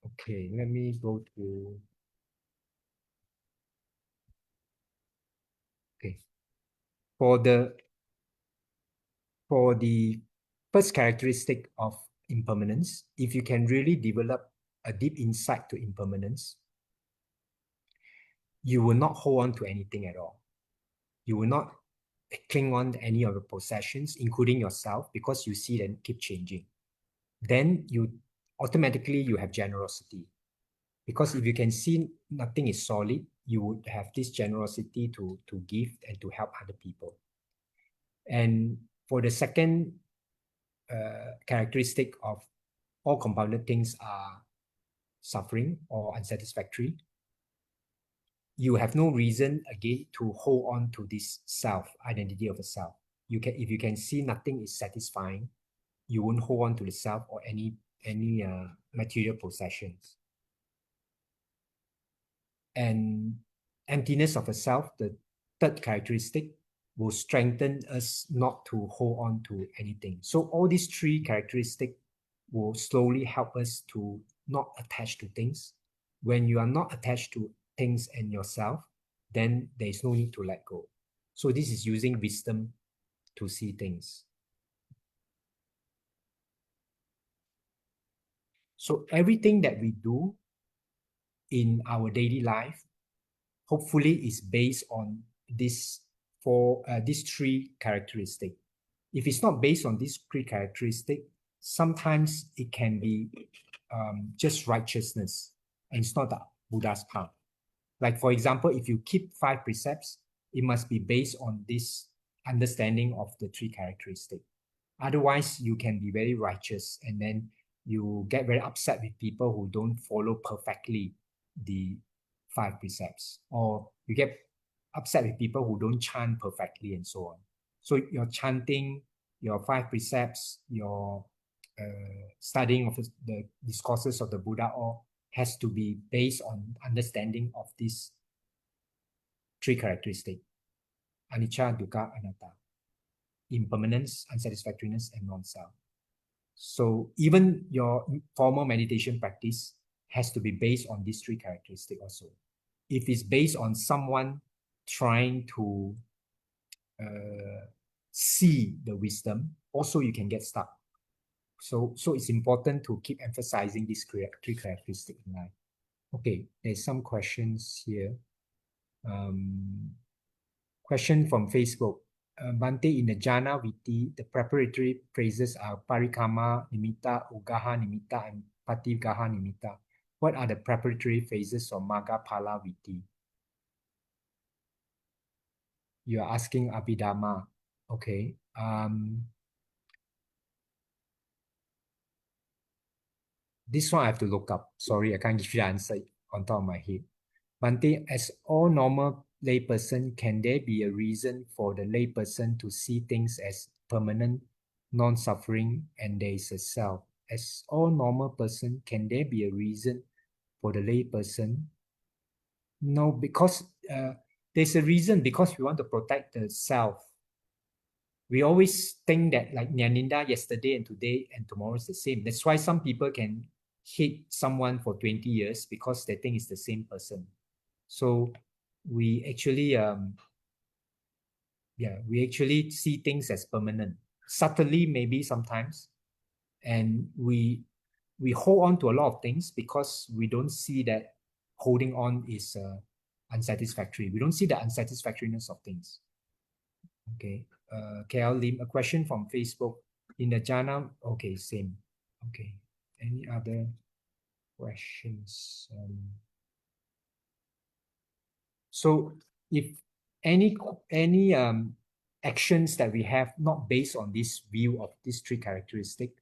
Okay, let me go to, okay. For the first characteristic of impermanence, if you can really develop a deep insight to impermanence, you will not hold on to anything at all. You will not cling on to any of the possessions, including yourself, because you see them keep changing. Then you automatically you have generosity. Because if you can see nothing is solid, you would have this generosity to give and to help other people. And for the second characteristic of all compounded things are suffering or unsatisfactory, you have no reason again to hold on to this self identity of a self. You can, if you can see nothing is satisfying, you won't hold on to the self or any material possessions. And emptiness of a self, the third characteristic, will strengthen us not to hold on to anything. So all these three characteristics will slowly help us to not attach to things. When you are not attached to things and yourself, then there is no need to let go. So this is using wisdom to see things. So everything that we do in our daily life, hopefully is based on these three characteristics. If it's not based on these three characteristics, sometimes it can be just righteousness, and it's not the Buddha's path. Like for example, if you keep 5 precepts, it must be based on this understanding of the three characteristics. Otherwise, you can be very righteous and then you get very upset with people who don't follow perfectly the 5 precepts, or you get upset with people who don't chant perfectly and so on. So your chanting, your 5 precepts, your studying of the discourses of the Buddha, all has to be based on understanding of these three characteristics: Anicca, Dukkha, Anatta. impermanence, unsatisfactoriness, and non-self. So even your formal meditation practice has to be based on these three characteristics also. If it's based on someone trying to see the wisdom, also you can get stuck. So it's important to keep emphasizing these three characteristics in life. Okay, there's some questions here. Question from Facebook. Bante, in the Jhana Viti, the preparatory phrases are Parikama Nimitta, Ugaha Nimitta, and Patigaha Nimitta. What are the preparatory phases of Magga Phala Viti? You are asking Abhidhamma. Okay. This one I have to look up. Sorry, I can't give you the answer on top of my head. Bante, as all normal layperson, can there be a reason for the layperson to see things as permanent, non-suffering, and there is a self? As all normal person, can there be a reason for the layperson? No, because there's a reason, because we want to protect the self. We always think that like Nyaninda yesterday and today and tomorrow is the same. That's why some people can hate someone for 20 years because they think it's the same person. So we actually we actually see things as permanent, subtly maybe sometimes, and we hold on to a lot of things because we don't see that holding on is unsatisfactory. We don't see the unsatisfactoriness of things. Okay. KL Lim, a question from Facebook. In the jhana, okay, same. Okay. Any other questions? So if any actions that we have not based on this view of these three characteristics,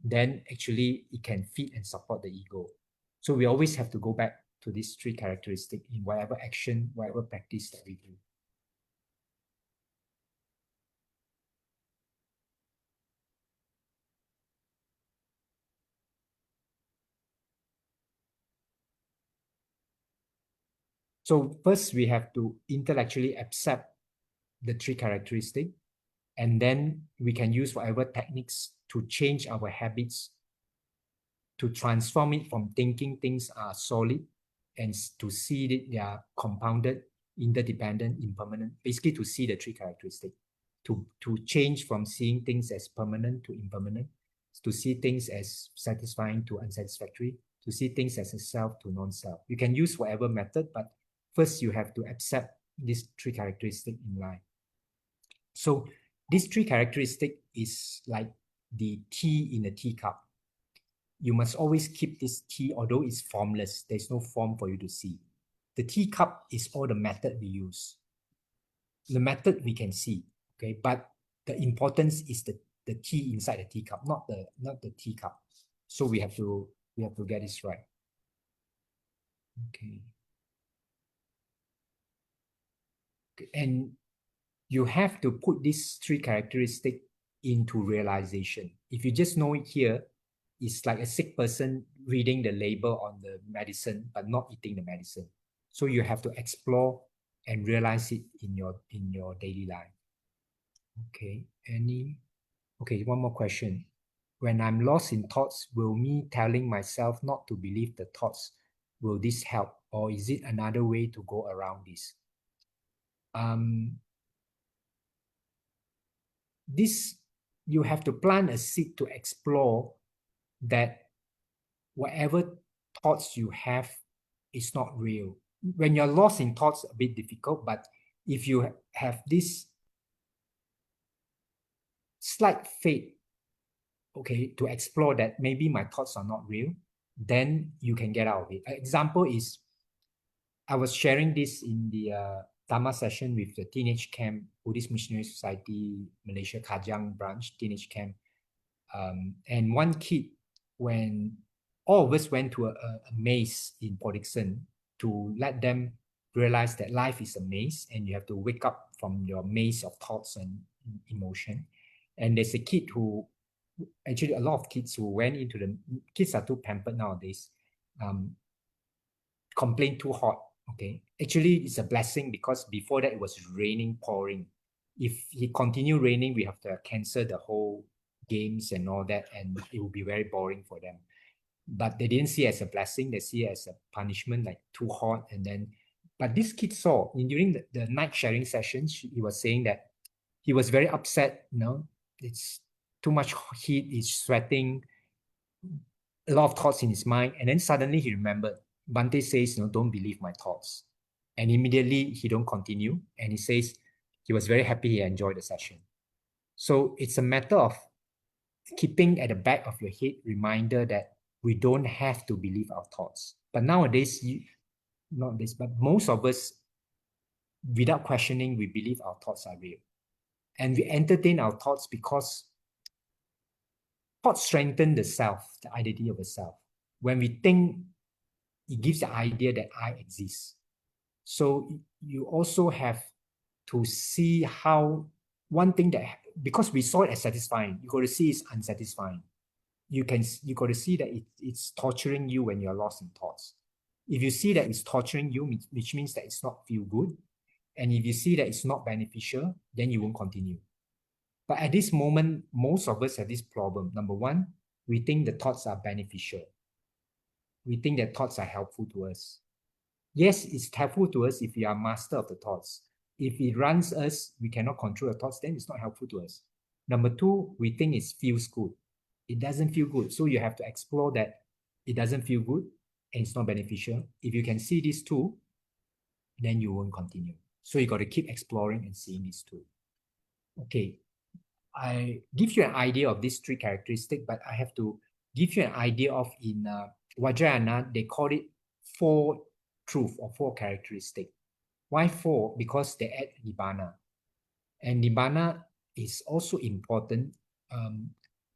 then actually it can feed and support the ego. So we always have to go back to these three characteristics in whatever action, whatever practice that we do. So first we have to intellectually accept the three characteristics, and then we can use whatever techniques to change our habits, to transform it from thinking things are solid and to see that they are compounded, interdependent, impermanent, basically to see the three characteristics, to change from seeing things as permanent to impermanent, to see things as satisfying to unsatisfactory, to see things as a self to non-self. You can use whatever method, but first you have to accept these three characteristics in life. So these three characteristics is like the tea in a teacup. You must always keep this tea, although it's formless. There's no form for you to see. The teacup is all the method we use. The method we can see, okay? But the importance is the tea inside the teacup, not the teacup. So we have to get this right. Okay. And you have to put these three characteristics into realization. If you just know it here, it's like a sick person reading the label on the medicine but not eating the medicine. So you have to explore and realize it in your daily life. Okay. Okay, one more question. When I'm lost in thoughts, will me telling myself not to believe the thoughts, will this help? Or is it another way to go around this? This, you have to plant a seed to explore that whatever thoughts you have is not real. When you're lost in thoughts, a bit difficult, but if you have this slight faith, okay, to explore that maybe my thoughts are not real, then you can get out of it. An example is, I was sharing this in the Dhamma session with the teenage camp, Buddhist Missionary Society, Malaysia, Kajang branch, teenage camp. And one kid, when all of us went to a maze in Port Dickson to let them realize that life is a maze and you have to wake up from your maze of thoughts and emotion. And there's a kid who, actually a lot of kids who went into the, kids are too pampered nowadays, complain too hot. Okay, actually it's a blessing because before that it was raining, pouring. if it continue raining, we have to cancel the whole games and all that, and it will be very boring for them. But they didn't see it as a blessing, they see it as a punishment, like too hot. And then, but this kid saw during the night sharing sessions, he was saying that he was very upset, it's too much heat, he's sweating, a lot of thoughts in his mind. And then suddenly he remembered, Bhante says, don't believe my thoughts. And immediately he don't continue. And he says he was very happy, he enjoyed the session. So it's a matter of keeping at the back of your head reminder that we don't have to believe our thoughts. But nowadays, not this, but most of us, without questioning, we believe our thoughts are real. And we entertain our thoughts because thoughts strengthen the self, the identity of the self. When we think, it gives the idea that I exist. So you also have to see how one thing that, because we saw it as satisfying, you got to see it's unsatisfying. You got to see that it's torturing you when you're lost in thoughts. If you see that it's torturing you, which means that it's not feel good, and if you see that it's not beneficial, then you won't continue. But at this moment, most of us have this problem. Number one, we think the thoughts are beneficial. We think that thoughts are helpful to us. Yes, it's helpful to us if we are master of the thoughts. If it runs us, we cannot control the thoughts, then it's not helpful to us. Number two, we think it feels good. It doesn't feel good. So you have to explore that it doesn't feel good and it's not beneficial. If you can see these two, then you won't continue. So you got to keep exploring and seeing these two. Okay, I give you an idea of these three characteristics, but I have to give you an idea of in Vajrayana, they call it 4 truth or 4 characteristics. Why 4? Because they add Nibbana. And Nibbana is also important.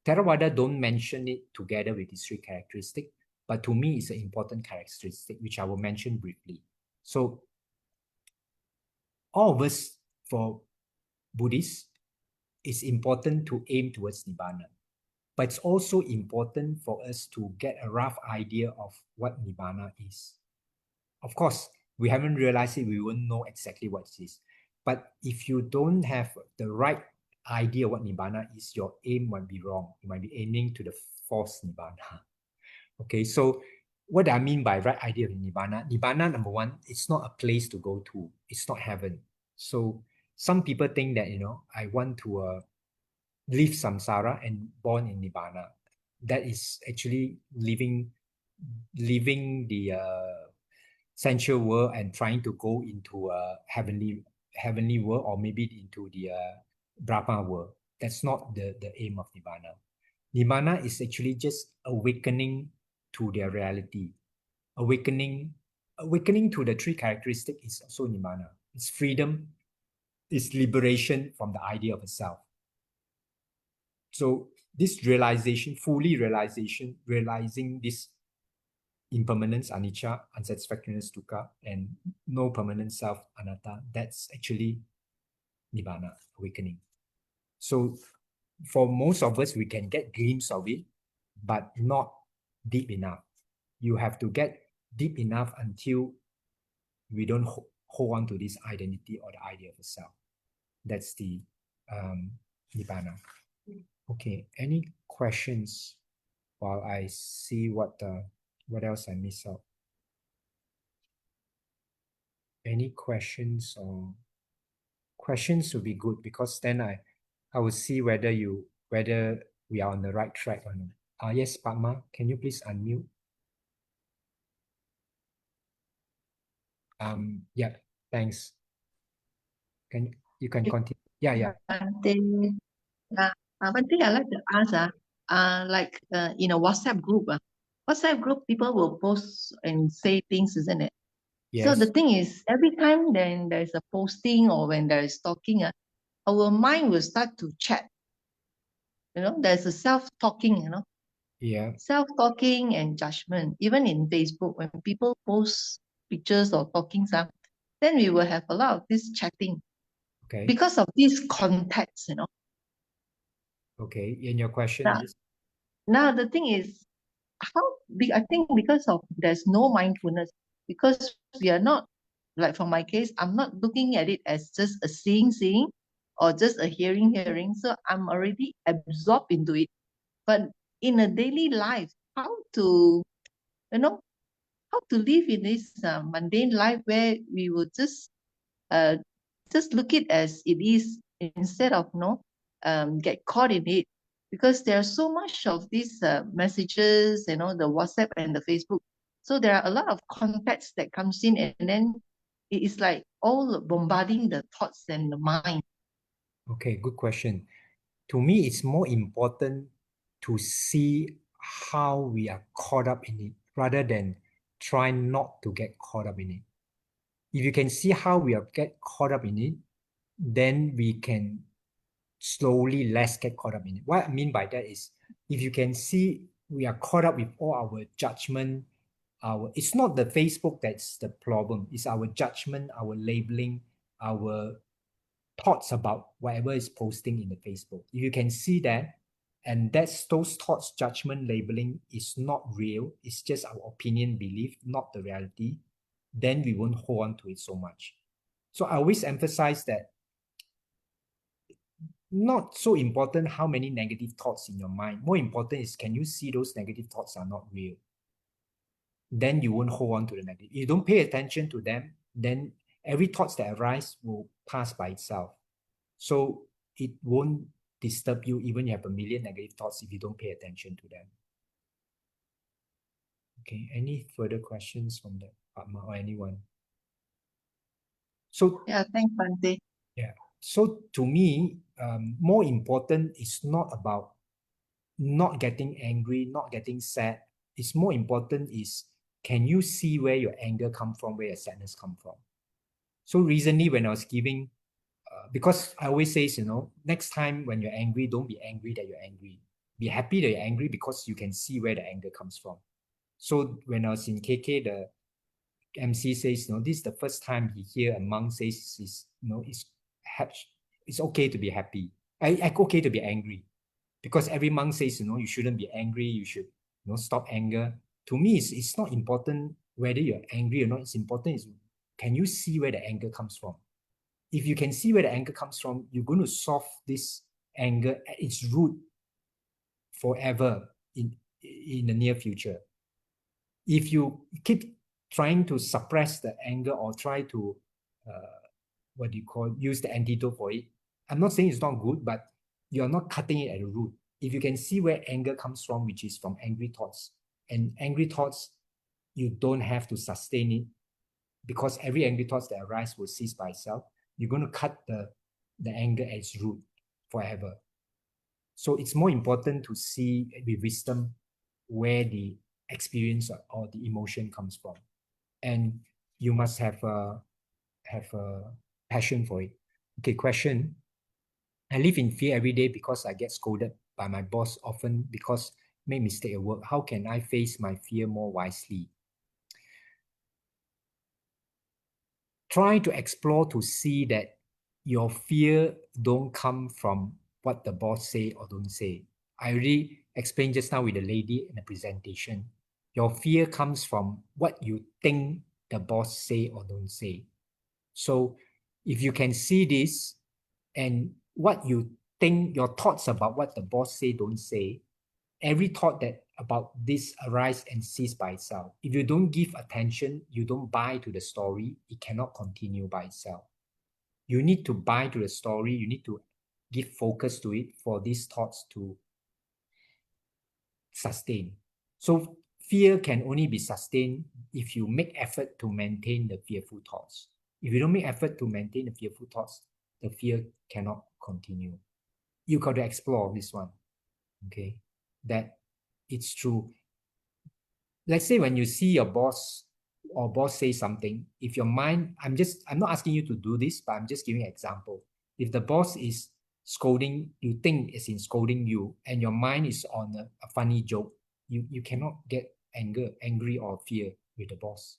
Theravada don't mention it together with these 3 characteristics, but to me, it's an important characteristic, which I will mention briefly. So, all of us, for Buddhists, it's important to aim towards Nibbana. But it's also important for us to get a rough idea of what Nibbana is. Of course, we haven't realized it, we won't know exactly what it is. But if you don't have the right idea what Nibbana is, your aim might be wrong. You might be aiming to the false Nibbana. Okay, so what I mean by right idea of Nibbana, Nibbana, number one, it's not a place to go to. It's not heaven. So some people think that, I want to leave samsara and born in Nibbana. That is actually leaving the sensual world and trying to go into a heavenly world, or maybe into the Brahma world. That's not the aim of Nibbana. Nibbana is actually just awakening to their reality. Awakening to the 3 characteristics is also Nibbana. It's freedom, it's liberation from the idea of a self. So this realization, realizing this impermanence, anicca, unsatisfactoriness, dukkha, and no permanent self, anatta, that's actually Nibbana, awakening. So for most of us, we can get glimpse of it, but not deep enough. You have to get deep enough until we don't hold on to this identity or the idea of a self. That's the Nibbana. Okay, any questions while I see what else I miss out? Any questions or questions would be good, because then I will see whether we are on the right track or not. Yes, Padma, can you please unmute? Yeah, thanks. You can continue. Yeah. One thing I like to ask, like in a WhatsApp group, people will post and say things, isn't it? Yes. So the thing is, every time then there's a posting or when there is talking, our mind will start to chat. There's a self-talking, Yeah. Self-talking and judgment. Even in Facebook, when people post pictures or talking, then we will have a lot of this chatting. Okay. Because of this context, Okay. And your question is? Now the thing is, I think because of there's no mindfulness, because we are not, like for my case, I'm not looking at it as just a seeing, or just a hearing. So I'm already absorbed into it. But in a daily life, how to, you know, how to live in this mundane life where we will uh, just look it as it is instead of get caught in it, because there are so much of these messages, the WhatsApp and the Facebook. So there are a lot of contacts that comes in, and then it is like all bombarding the thoughts and the mind. Okay, good question. To me, it's more important to see how we are caught up in it rather than try not to get caught up in it. If you can see how we are get caught up in it, then we can slowly less get caught up in it. What I mean by that is, if you can see we are caught up with all our judgment, it's not the Facebook that's the problem, it's our judgment, our labeling, our thoughts about whatever is posting in the Facebook. If you can see that, and that's those thoughts, judgment, labeling is not real, it's just our opinion, belief, not the reality, then we won't hold on to it so much. So I always emphasize that not so important how many negative thoughts in your mind. More important is, can you see those negative thoughts are not real? Then you won't hold on to the negative. If you don't pay attention to them, then every thoughts that arise will pass by itself. So it won't disturb you even you have a million negative thoughts if you don't pay attention to them. Okay, any further questions from the Padma or anyone? So Yeah, thanks, Bante. yeah. So to me, more important is not about not getting angry, not getting sad. It's more important is, can you see where your anger come from, where your sadness come from? So recently when I was giving, because I always say, next time when you're angry, don't be angry that you're angry. Be happy that you're angry because you can see where the anger comes from. So when I was in KK, the MC says, this is the first time he hear a monk says, it's okay to be happy. It's okay to be angry. Because every monk says, you shouldn't be angry, you should, stop anger. To me, it's not important whether you're angry or not. It's important is, can you see where the anger comes from? If you can see where the anger comes from, you're going to solve this anger at its root forever in the near future. If you keep trying to suppress the anger or try to, use the antidote for it, I'm not saying it's not good, but you're not cutting it at the root. If you can see where anger comes from, which is from angry thoughts, and angry thoughts, you don't have to sustain it because every angry thoughts that arise will cease by itself. You're going to cut the anger at its root forever. So it's more important to see with wisdom where the experience or the emotion comes from, and you must have a passion for it. Okay, question. I live in fear every day because I get scolded by my boss often because make mistake at work. How can I face my fear more wisely? Try to explore to see that your fear don't come from what the boss say or don't say. I already explained just now with the lady in the presentation. Your fear comes from what you think the boss say or don't say. So if you can see this and what you think, your thoughts about what the boss say, don't say, every thought that about this arise and cease by itself. If you don't give attention, you don't buy to the story, it cannot continue by itself. You need to buy to the story, you need to give focus to it for these thoughts to sustain. So fear can only be sustained if you make effort to maintain the fearful thoughts. If you don't make effort to maintain the fearful thoughts, the fear cannot continue. You got to explore this one, okay? That it's true. Let's say when you see your boss or boss say something, if your mind, I'm not asking you to do this, but I'm just giving an example. If the boss is scolding, you think it's in scolding you, and your mind is on a funny joke, you cannot get angry or fear with the boss.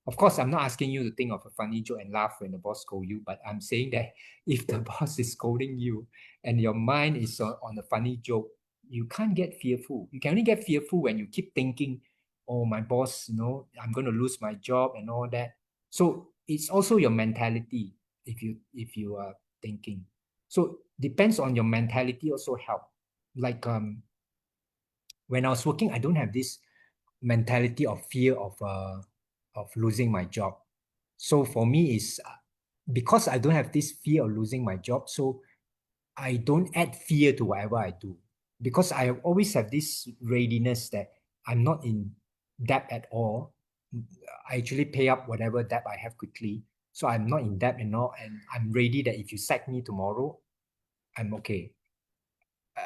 Of course, I'm not asking you to think of a funny joke and laugh when the boss scolds you, but I'm saying that if the boss is scolding you and your mind is on a funny joke, you can't get fearful. You can only get fearful when you keep thinking, oh, my boss, I'm going to lose my job and all that. So it's also your mentality if you are thinking. So depends on your mentality also help. Like when I was working, I don't have this mentality of fear of losing my job. So for me is because I don't have this fear of losing my job, so I don't add fear to whatever I do, because I always have this readiness that I'm not in debt at all. I actually pay up whatever debt I have quickly. So I'm not in debt and all, and I'm ready that if you sack me tomorrow, I'm okay.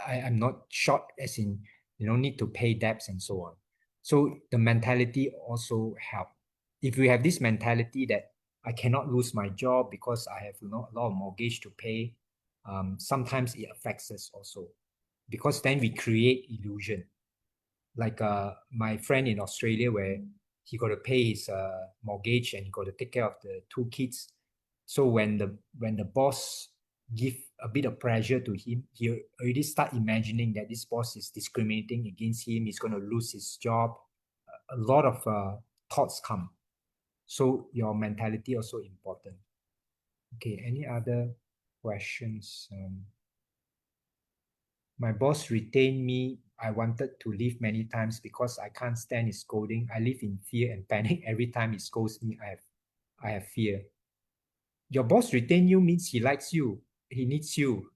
I'm not short as in, need to pay debts and so on. So the mentality also help. If you have this mentality that I cannot lose my job because I have a lot of mortgage to pay, sometimes it affects us also, because then we create illusion. Like my friend in Australia, where he got to pay his mortgage and he got to take care of the two kids. So when the boss give a bit of pressure to him, he already start imagining that this boss is discriminating against him. He's going to lose his job. A lot of thoughts come. So your mentality also important. Okay, any other questions? My boss retained me. I wanted to leave many times because I can't stand his scolding. I live in fear and panic every time he scolds me. I have fear. Your boss retain you means he likes you. He needs you.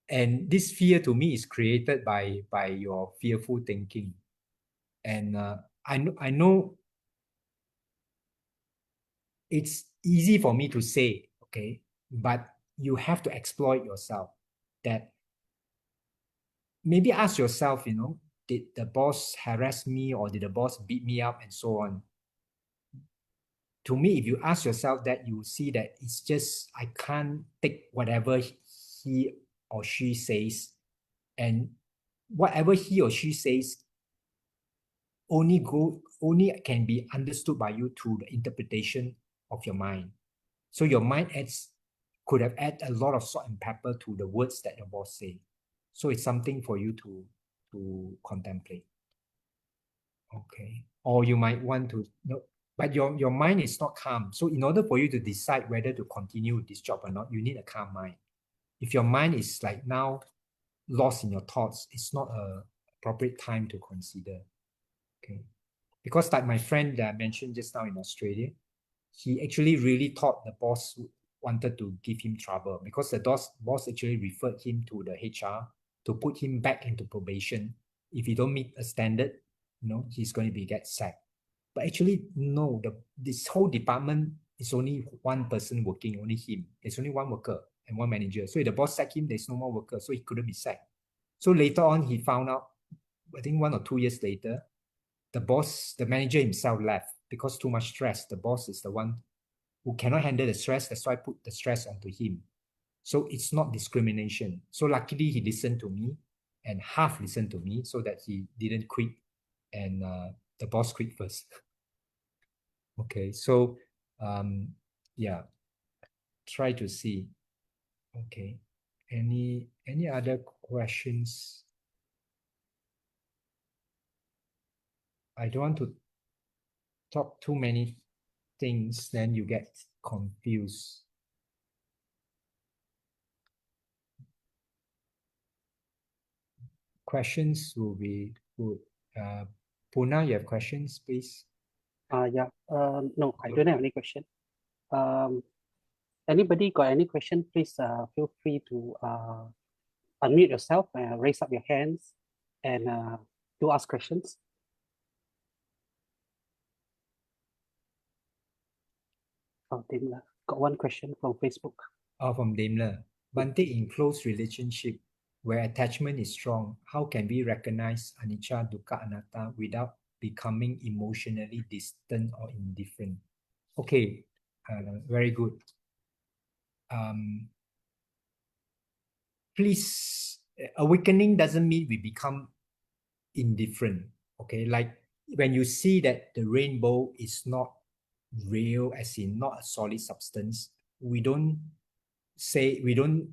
And this fear to me is created by your fearful thinking. And I know it's easy for me to say, okay, but you have to exploit yourself. That maybe ask yourself, did the boss harass me or did the boss beat me up and so on? To me, if you ask yourself that, you will see that it's just, I can't take whatever he or she says, and whatever he or she says only can be understood by you through the interpretation of your mind. So your mind could have added a lot of salt and pepper to the words that your boss say. So it's something for you to contemplate. Okay. Or you might want to, but your mind is not calm. So in order for you to decide whether to continue this job or not, you need a calm mind. If your mind is like now lost in your thoughts, it's not a appropriate time to consider. Okay. Because like my friend that I mentioned just now in Australia, he actually really thought the boss wanted to give him trouble, because the boss actually referred him to the HR to put him back into probation. If he don't meet a standard, he's going to get sacked. But actually, no, this whole department is only one person working, only him. There's only one worker and one manager. So if the boss sacked him, there's no more worker, so he couldn't be sacked. So later on, he found out, I think 1 or 2 years later, the manager himself left because too much stress. The boss is the one who cannot handle the stress. That's why I put the stress onto him. So it's not discrimination. So luckily he listened to me and half listened to me so that he didn't quit, and the boss quit first. Okay, so yeah, try to see. Okay, any other questions? I don't want to talk too many things, then you get confused. Questions will be good. Puna, you have questions, please? Yeah. No, I don't have any question. Anybody got any question? Please feel free to unmute yourself and raise up your hands and to ask questions. Oh, Dimla. Got one question from Facebook. From Daimler. Bante, in close relationship where attachment is strong, how can we recognize Anicca, Dukkha, Anatta without becoming emotionally distant or indifferent? Okay, very good. Please, awakening doesn't mean we become indifferent. Okay, like when you see that the rainbow is not real, as in not a solid substance,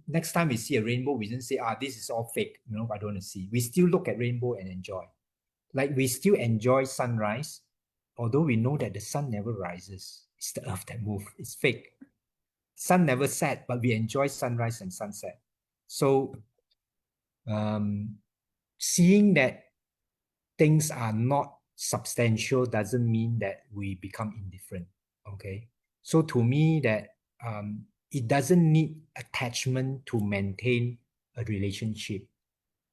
next time we see a rainbow, we don't say, this is all fake, I don't want to see. We still look at rainbow and enjoy. Like we still enjoy sunrise, although we know that the sun never rises. It's the earth that moves. It's fake. sun never set, but we enjoy sunrise and sunset. So seeing that things are not substantial doesn't mean that we become indifferent. Okay. So to me, that it doesn't need attachment to maintain a relationship.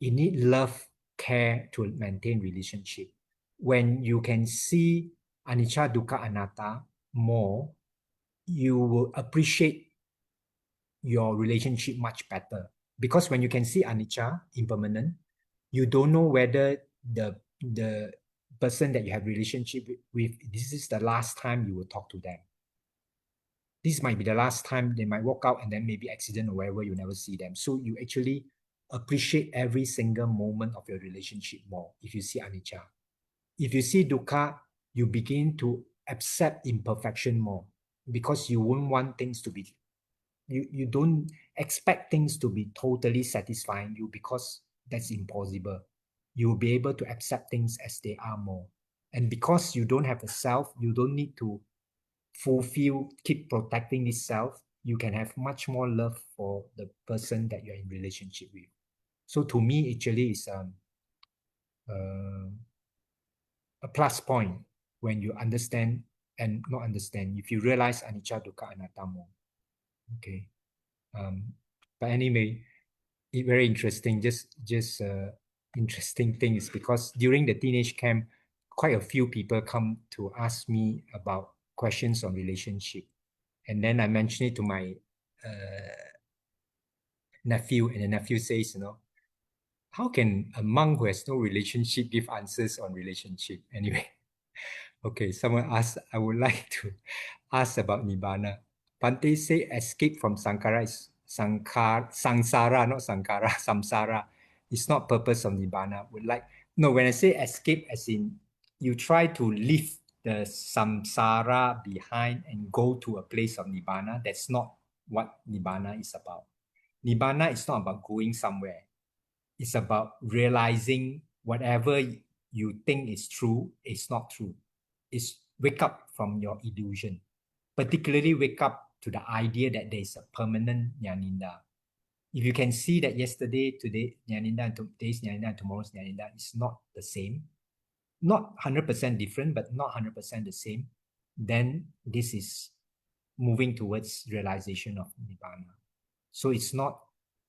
It need love, care to maintain relationship. When you can see Anicca, Dukkha, Anatta more, you will appreciate your relationship much better. Because when you can see Anicca, impermanent, you don't know whether the person that you have relationship with, this is the last time you will talk to them. This might be the last time. They might walk out and then maybe accident or wherever, you never see them. So you actually appreciate every single moment of your relationship more if you see Anicca. If you see Dukkha, you begin to accept imperfection more because you won't want things to be, you don't expect things to be totally satisfying you because that's impossible. You will be able to accept things as they are more. And because you don't have a self, you don't need to keep protecting this self. You can have much more love for the person that you're in relationship with. So to me, actually, it's a plus point when you understand and not understand. If you realize Anicca, Dukkha, Anatta more. Okay. But anyway, it very interesting. Just interesting thing is because during the teenage camp, quite a few people come to ask me about questions on relationship, and then I mentioned it to my nephew, and the nephew says, how can a monk who has no relationship give answers on relationship? Anyway, okay, someone asked, I would like to ask about Nibbana. Bhante say escape from Sankara is Sangsara, not Sankara, Samsara. It's not purpose of Nibbana. When I say escape, as in you try to leave the Samsara behind and go to a place of Nibbana. That's not what Nibbana is about. Nibbana is not about going somewhere. It's about realizing whatever you think is true is not true. It's wake up from your illusion. Particularly wake up to the idea that there is a permanent Nyaninda. If you can see that yesterday, today, Nyaninda, and today's Nyaninda, and tomorrow's Nyaninda is not the same, not 100% different, but not 100% the same, then this is moving towards realization of Nibbana. So it's not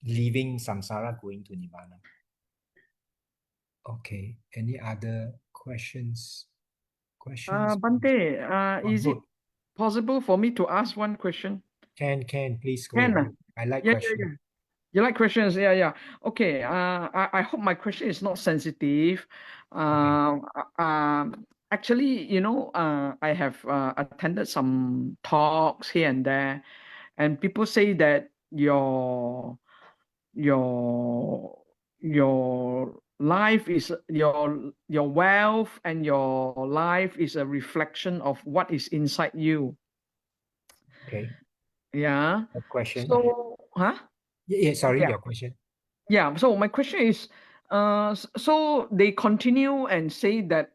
leaving samsara, going to Nibbana. Okay, any other questions? Bhante, is it possible for me to ask one question? Can, please go Can, ahead. I like questions. yeah. You like questions? Yeah. Okay. I hope my question is not sensitive. Actually, I have attended some talks here and there, and people say that your life is your wealth, and your life is a reflection of what is inside you. Okay. Yeah. A question. So, Sorry, Yeah. your question. Yeah. So my question is, so they continue and say that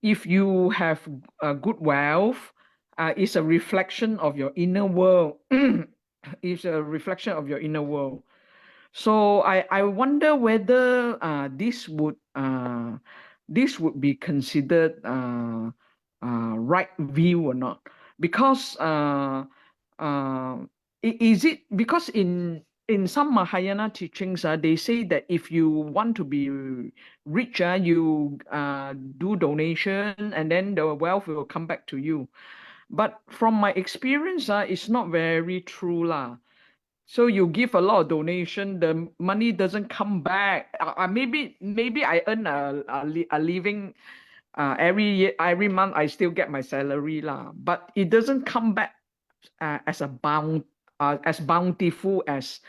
if you have a good wealth, it's a reflection of your inner world. It's a reflection of your inner world. So I wonder whether this would be considered right view or not, because is it because in some Mahayana teachings, they say that if you want to be rich, you do donation, and then the wealth will come back to you. But from my experience, it's not very true lah. So you give a lot of donation, the money doesn't come back. Maybe I earn a living every year, every month I still get my salary lah, but it doesn't come back as bountiful as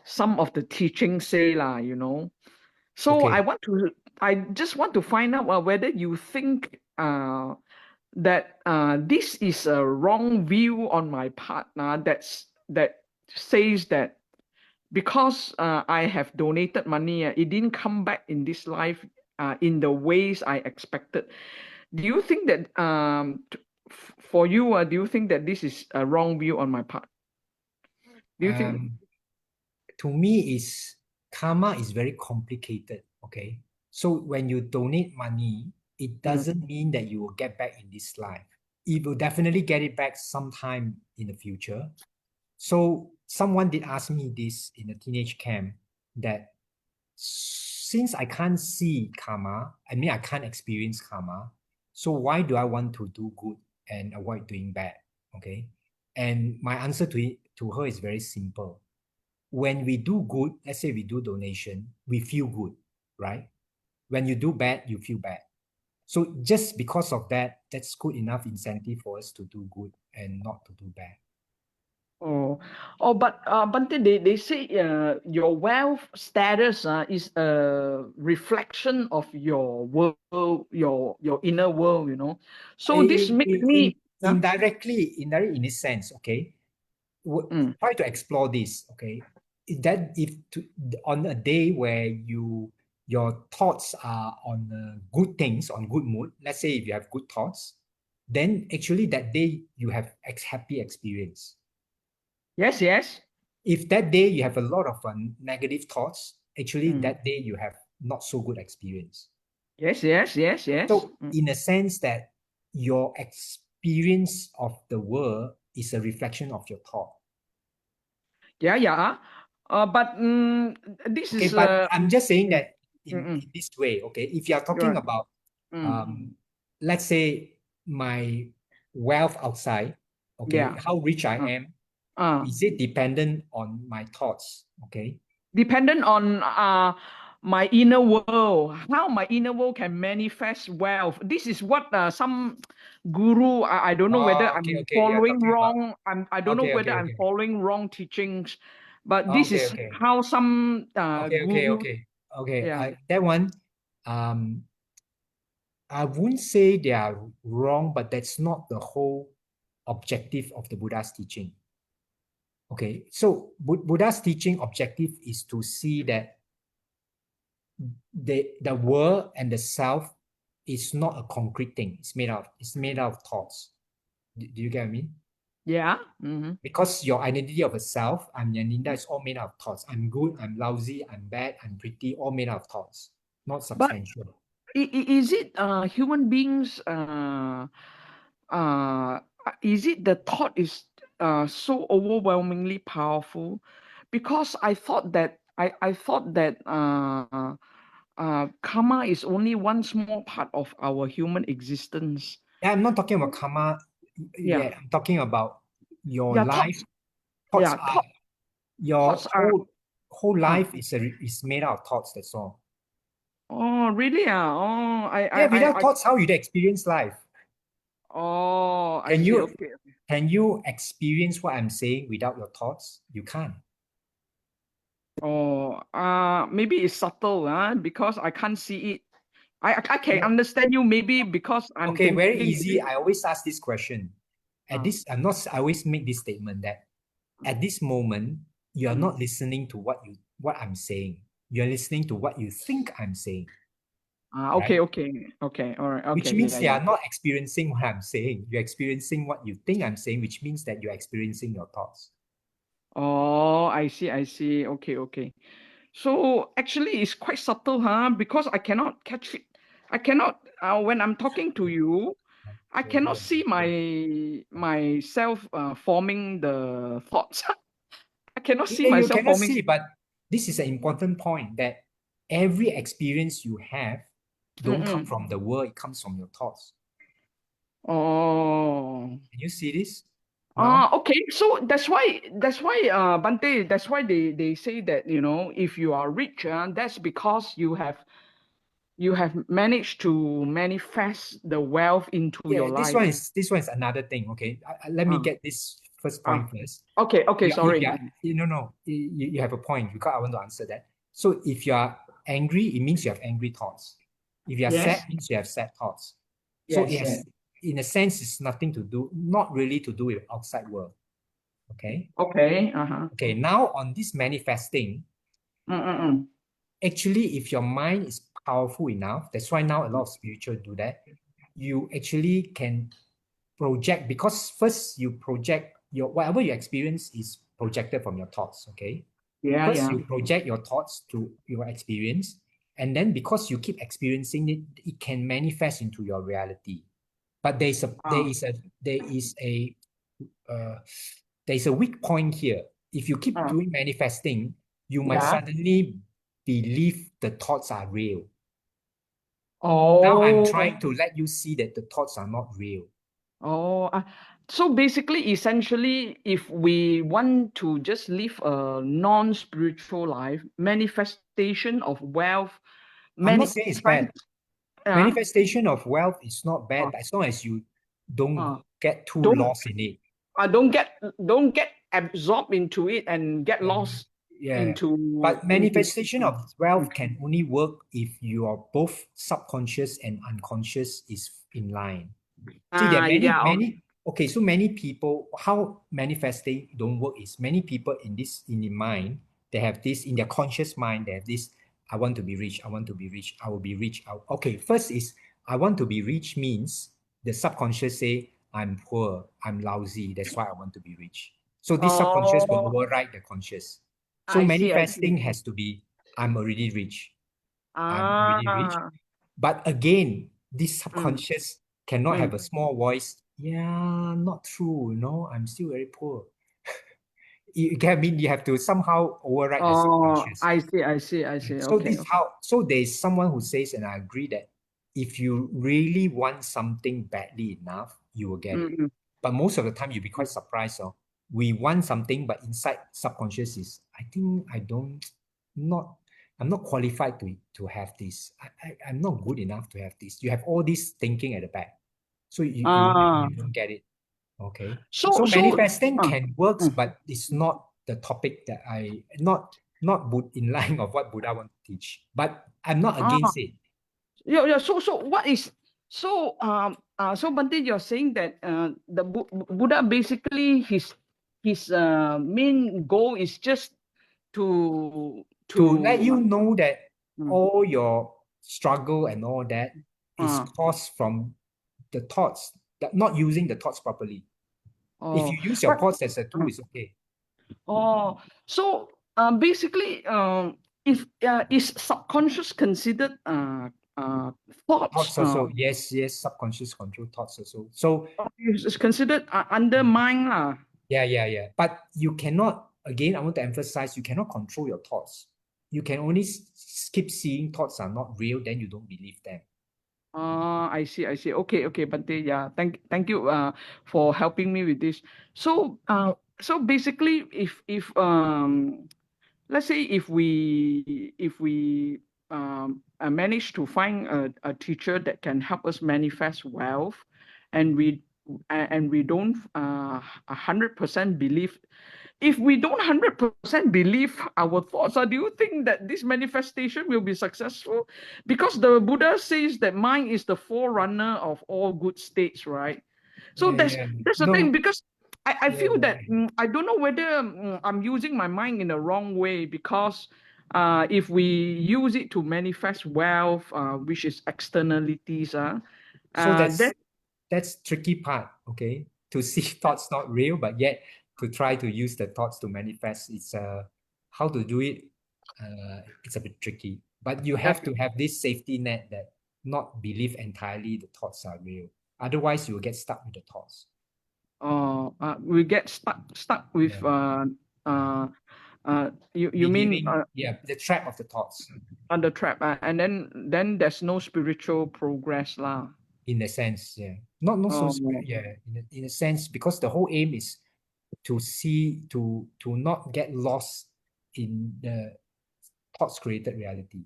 some of the teachings say lah. So Okay. I just want to find out whether you think that this is a wrong view on my part that says that because I have donated money, it didn't come back in this life in the ways I expected. Do you think that for you, do you think that this is a wrong view on my part? Do you think? To me, is karma is very complicated. Okay, so when you donate money, it doesn't mean that you will get back in this life. You will definitely get it back sometime in the future. So someone did ask me this in a teenage camp, that since I can't see karma, I mean, I can't experience karma, so why do I want to do good and avoid doing bad? Okay. And my answer to her is very simple. When we do good, let's say we do donation, we feel good, right? When you do bad, you feel bad. So just because of that, that's good enough incentive for us to do good and not to do bad. But Bante, they say your wealth status is a reflection of your world, your inner world, you know. So this makes me indirectly in this sense, okay. Try to explore this, okay. That if on a day where your thoughts are on good things, on good mood, let's say if you have good thoughts, then actually that day you have happy experience. Yes. If that day you have a lot of negative thoughts, actually that day you have not so good experience. Yes. So in a sense that your experience of the world is a reflection of your thought. Yeah. But this okay, is but I'm just saying that in this way, okay, if you are talking about let's say my wealth outside, okay, how rich I am, is it dependent on my thoughts? Okay, dependent on my inner world, how my inner world can manifest wealth. This is what some guru, I don't know whether I'm okay, you're following talking about wrong. I don't know whether I'm following wrong teachings, but this is how some guru. Yeah. That one, I wouldn't say they are wrong, but that's not the whole objective of the Buddha's teaching. Okay, so Buddha's teaching objective is to see that the world and the self is not a concrete thing. It's made out of thoughts. Do you get what I mean? Yeah. Because your identity of a self, I'm Nyaninda, is all made out of thoughts. I'm good, I'm lousy, I'm bad, I'm pretty, all made out of thoughts, not substantial. But is it human beings is it the thought is so overwhelmingly powerful? Because I thought that karma is only one small part of our human existence. Yeah, I'm not talking about karma. Yeah, I'm talking about your life. Your whole life is made out of thoughts. That's all. Oh, really? Without thoughts, how you experience life? Oh, I see. Okay. Can you experience what I'm saying without your thoughts? You can't. Oh, maybe it's subtle, because I can't see it. I can understand you maybe because I'm okay, very thinking. easy. I always ask this question. I always make this statement that at this moment, you are not listening to what I'm saying. You're listening to what you think I'm saying. Okay, right? okay, all right, okay. Which means you are not experiencing what I'm saying. You're experiencing what you think I'm saying, which means that you're experiencing your thoughts. Oh, I see. Okay. So actually, it's quite subtle, because I cannot catch it. I cannot when I'm talking to you, I cannot see myself forming the thoughts. I cannot see You myself cannot forming. see, but this is an important point that every experience you have don't come from the world, it comes from your thoughts. Oh. Can you see this? Now? Okay. So that's why Bante, that's why they say that, if you are rich, that's because you have managed to manifest the wealth into your life. This one is another thing. Okay, let me get this first point first. Okay. Sorry. No. You have a point because I want to answer that. So if you are angry, it means you have angry thoughts. If you are sad, it means you have sad thoughts. So Yes. In a sense, it's not really to do with outside world. Okay. Okay. Okay. Now on this manifesting, actually, if your mind is powerful enough, that's why now a lot of spiritual do that. You actually can project, because first you project your whatever you experience is projected from your thoughts. Okay. Yeah, First, yeah. you project your thoughts to your experience, and then because you keep experiencing it, it can manifest into your reality. But there is a weak point here. If you keep doing manifesting, you might Yeah. suddenly believe the thoughts are real. Oh. Now I'm trying to let you see that the thoughts are not real. Oh, so basically, essentially, if we want to just live a non-spiritual life, manifestation of wealth, I'm not saying it's bad. uh, Manifestation of wealth is not bad, uh, as long as you don't uh, get too don't lost in it. don't get absorbed into it and get lost Yeah. into But manifestation of mm. wealth can only work if your both subconscious and unconscious is in line. See, there are many. Okay, so many people, how manifesting don't work is many people in the mind, they have this in their conscious mind, they have this, I want to be rich, I want to be rich, I will be rich. Okay, first is I want to be rich means the subconscious say, I'm poor, I'm lousy, that's why I want to be rich. So this subconscious will override the conscious. So I see. manifesting has to be, I'm already rich. I'm already rich. Ah, But again, this subconscious cannot have a small voice. Yeah, not true. I'm still very poor. You have to somehow override the subconscious. I see. So Okay. this how there's someone who says, and I agree that if you really want something badly enough, you will get it. But most of the time you'll be quite surprised. We want something, but inside subconscious is, I think I'm not qualified to have this. I'm not good enough to have this. You have all this thinking at the back. So you don't get it. Okay. So manifesting can work, but it's not the topic that not in line of what Buddha want to teach. But I'm not against it. Yeah. So what is so Bhante, you're saying that the Buddha basically his main goal is just to let you know that all your struggle and all that is caused from the thoughts, that not using the thoughts properly. If you use your thoughts as a tool, it's okay. So basically, if is subconscious considered thoughts? Thoughts also, yes, subconscious control thoughts also. So it's considered under mind lah. Yeah. But you cannot, again, I want to emphasize, you cannot control your thoughts. You can only keep seeing thoughts are not real, then you don't believe them. I see. Okay, Bhante. Yeah, thank you for helping me with this. So basically, if let's say if we manage to find a teacher that can help us manifest wealth, and we don't 100% believe. If we don't 100% believe our thoughts, do you think that this manifestation will be successful? Because the Buddha says that mind is the forerunner of all good states, right? So that's the thing, because I feel that I don't know whether I'm using my mind in the wrong way, because if we use it to manifest wealth, which is externalities, So that's tricky part, okay? To see thoughts not real, but yet to try to use the thoughts to manifest. It's how to do it. It's a bit tricky, but you have to have this safety net that not believe entirely the thoughts are real. Otherwise, you will get stuck with the thoughts. We get stuck with you mean the trap of the thoughts. The trap, and then there's no spiritual progress lah. In a sense, yeah, not so yeah. In a sense, because the whole aim is to see to not get lost in the thoughts created reality.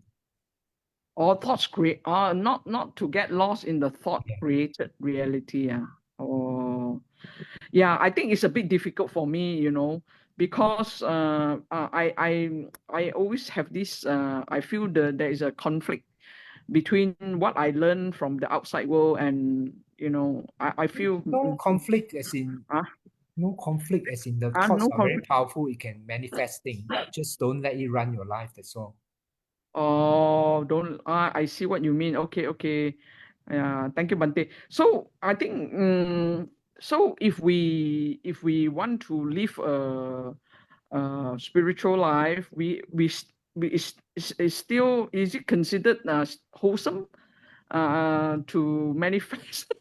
Or thoughts create, not to get lost in the thought created reality. Yeah, I think it's a bit difficult for me, because I always have this. I feel there is a conflict between what I learn from the outside world, and I feel no conflict as in no conflict as in the thoughts are very powerful. It can manifest things, but just don't let it run your life. That's all. Oh, don't. I see what you mean. Okay. Yeah, thank you, Bhante. So I think so if we want to live a spiritual life, is still, is it considered wholesome to manifest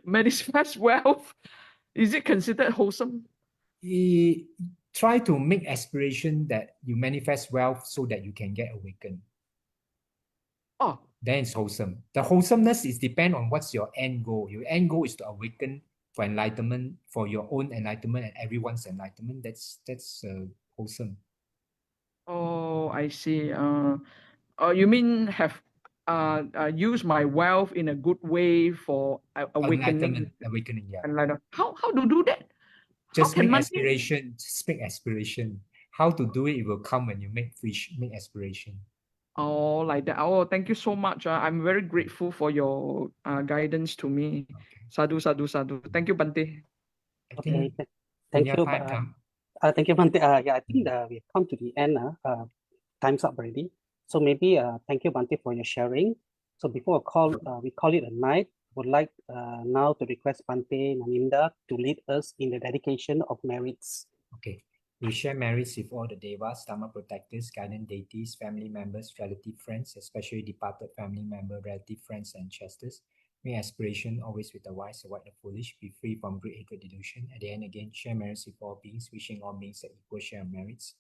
manifest wealth? Is it considered wholesome? Try to make aspiration that you manifest wealth so that you can get awakened. Oh, Then it's wholesome. The wholesomeness is depend on what's your end goal. Your end goal is to awaken for enlightenment, for your own enlightenment and everyone's enlightenment. That's wholesome. oh, I see. You mean have use my wealth in a good way for awakening? Awakening, yeah. Enlightenment. How to do that? Just How can make money? aspiration. Just make aspiration. How to do it? It will come when you make aspiration. Oh, like that. Oh, thank you so much. I'm very grateful for your guidance to me. Okay. Sadhu, sadhu, sadhu. Thank you, Bante. I Okay, think thank punya you. time come. Thank you, Bante. Yeah, I think we've come to the end. Time's up already. So maybe thank you, Bante, for your sharing. So before we call it a night, would like now to request Bante Nyaninda to lead us in the dedication of merits. Okay. We share merits with all the devas, Dhamma protectors, guardian deities, family members, relative friends, especially departed family member, relative friends, and ancestors. May aspiration always with the wise, avoid the foolish, be free from greed, hatred, delusion. At the end again, share merits with all beings, wishing all beings that equal share of merits.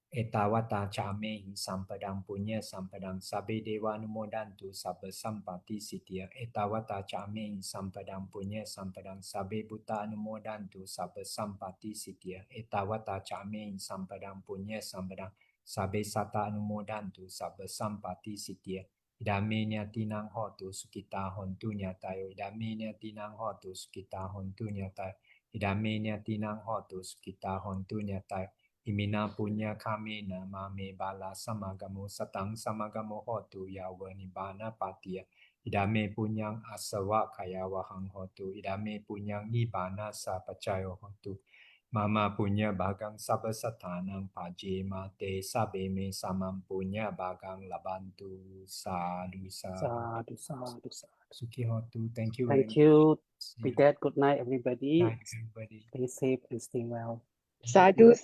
Etawata camehi sampadang punya sampadang sabe dewa numodantu sabba sampati siddhya. Etawata camehi sampadang punya sampadang sabe buddha numodantu sabba sampati siddhya. Etawata camehi sampadang punya sampadang sabe sata numodantu sabba sampati siddhya. Idame nyatinang hotu sukita hontu nyatayo. Idame nyatinang hotu sukita hontu nyatayo. Idame nyatinang hotu sukita hontu nyatayo. Imina punya kamena mame bala samagamo satang samagamo hotu yawa nibbana patiya. Idame punyang asawa kaya wahang hotu. Idame punyang nibbana sa pacayo hotu. Mama punya bagang sabasatanang pajema te sabe me samam punya bagang labantu sadhu sadhu. Sadhu, sadhu, sadhu. Sukhi hotu. Thank you. Thank you. See With that, good night, everybody. Night, everybody. Stay safe and stay well. Sadhu, sadhu.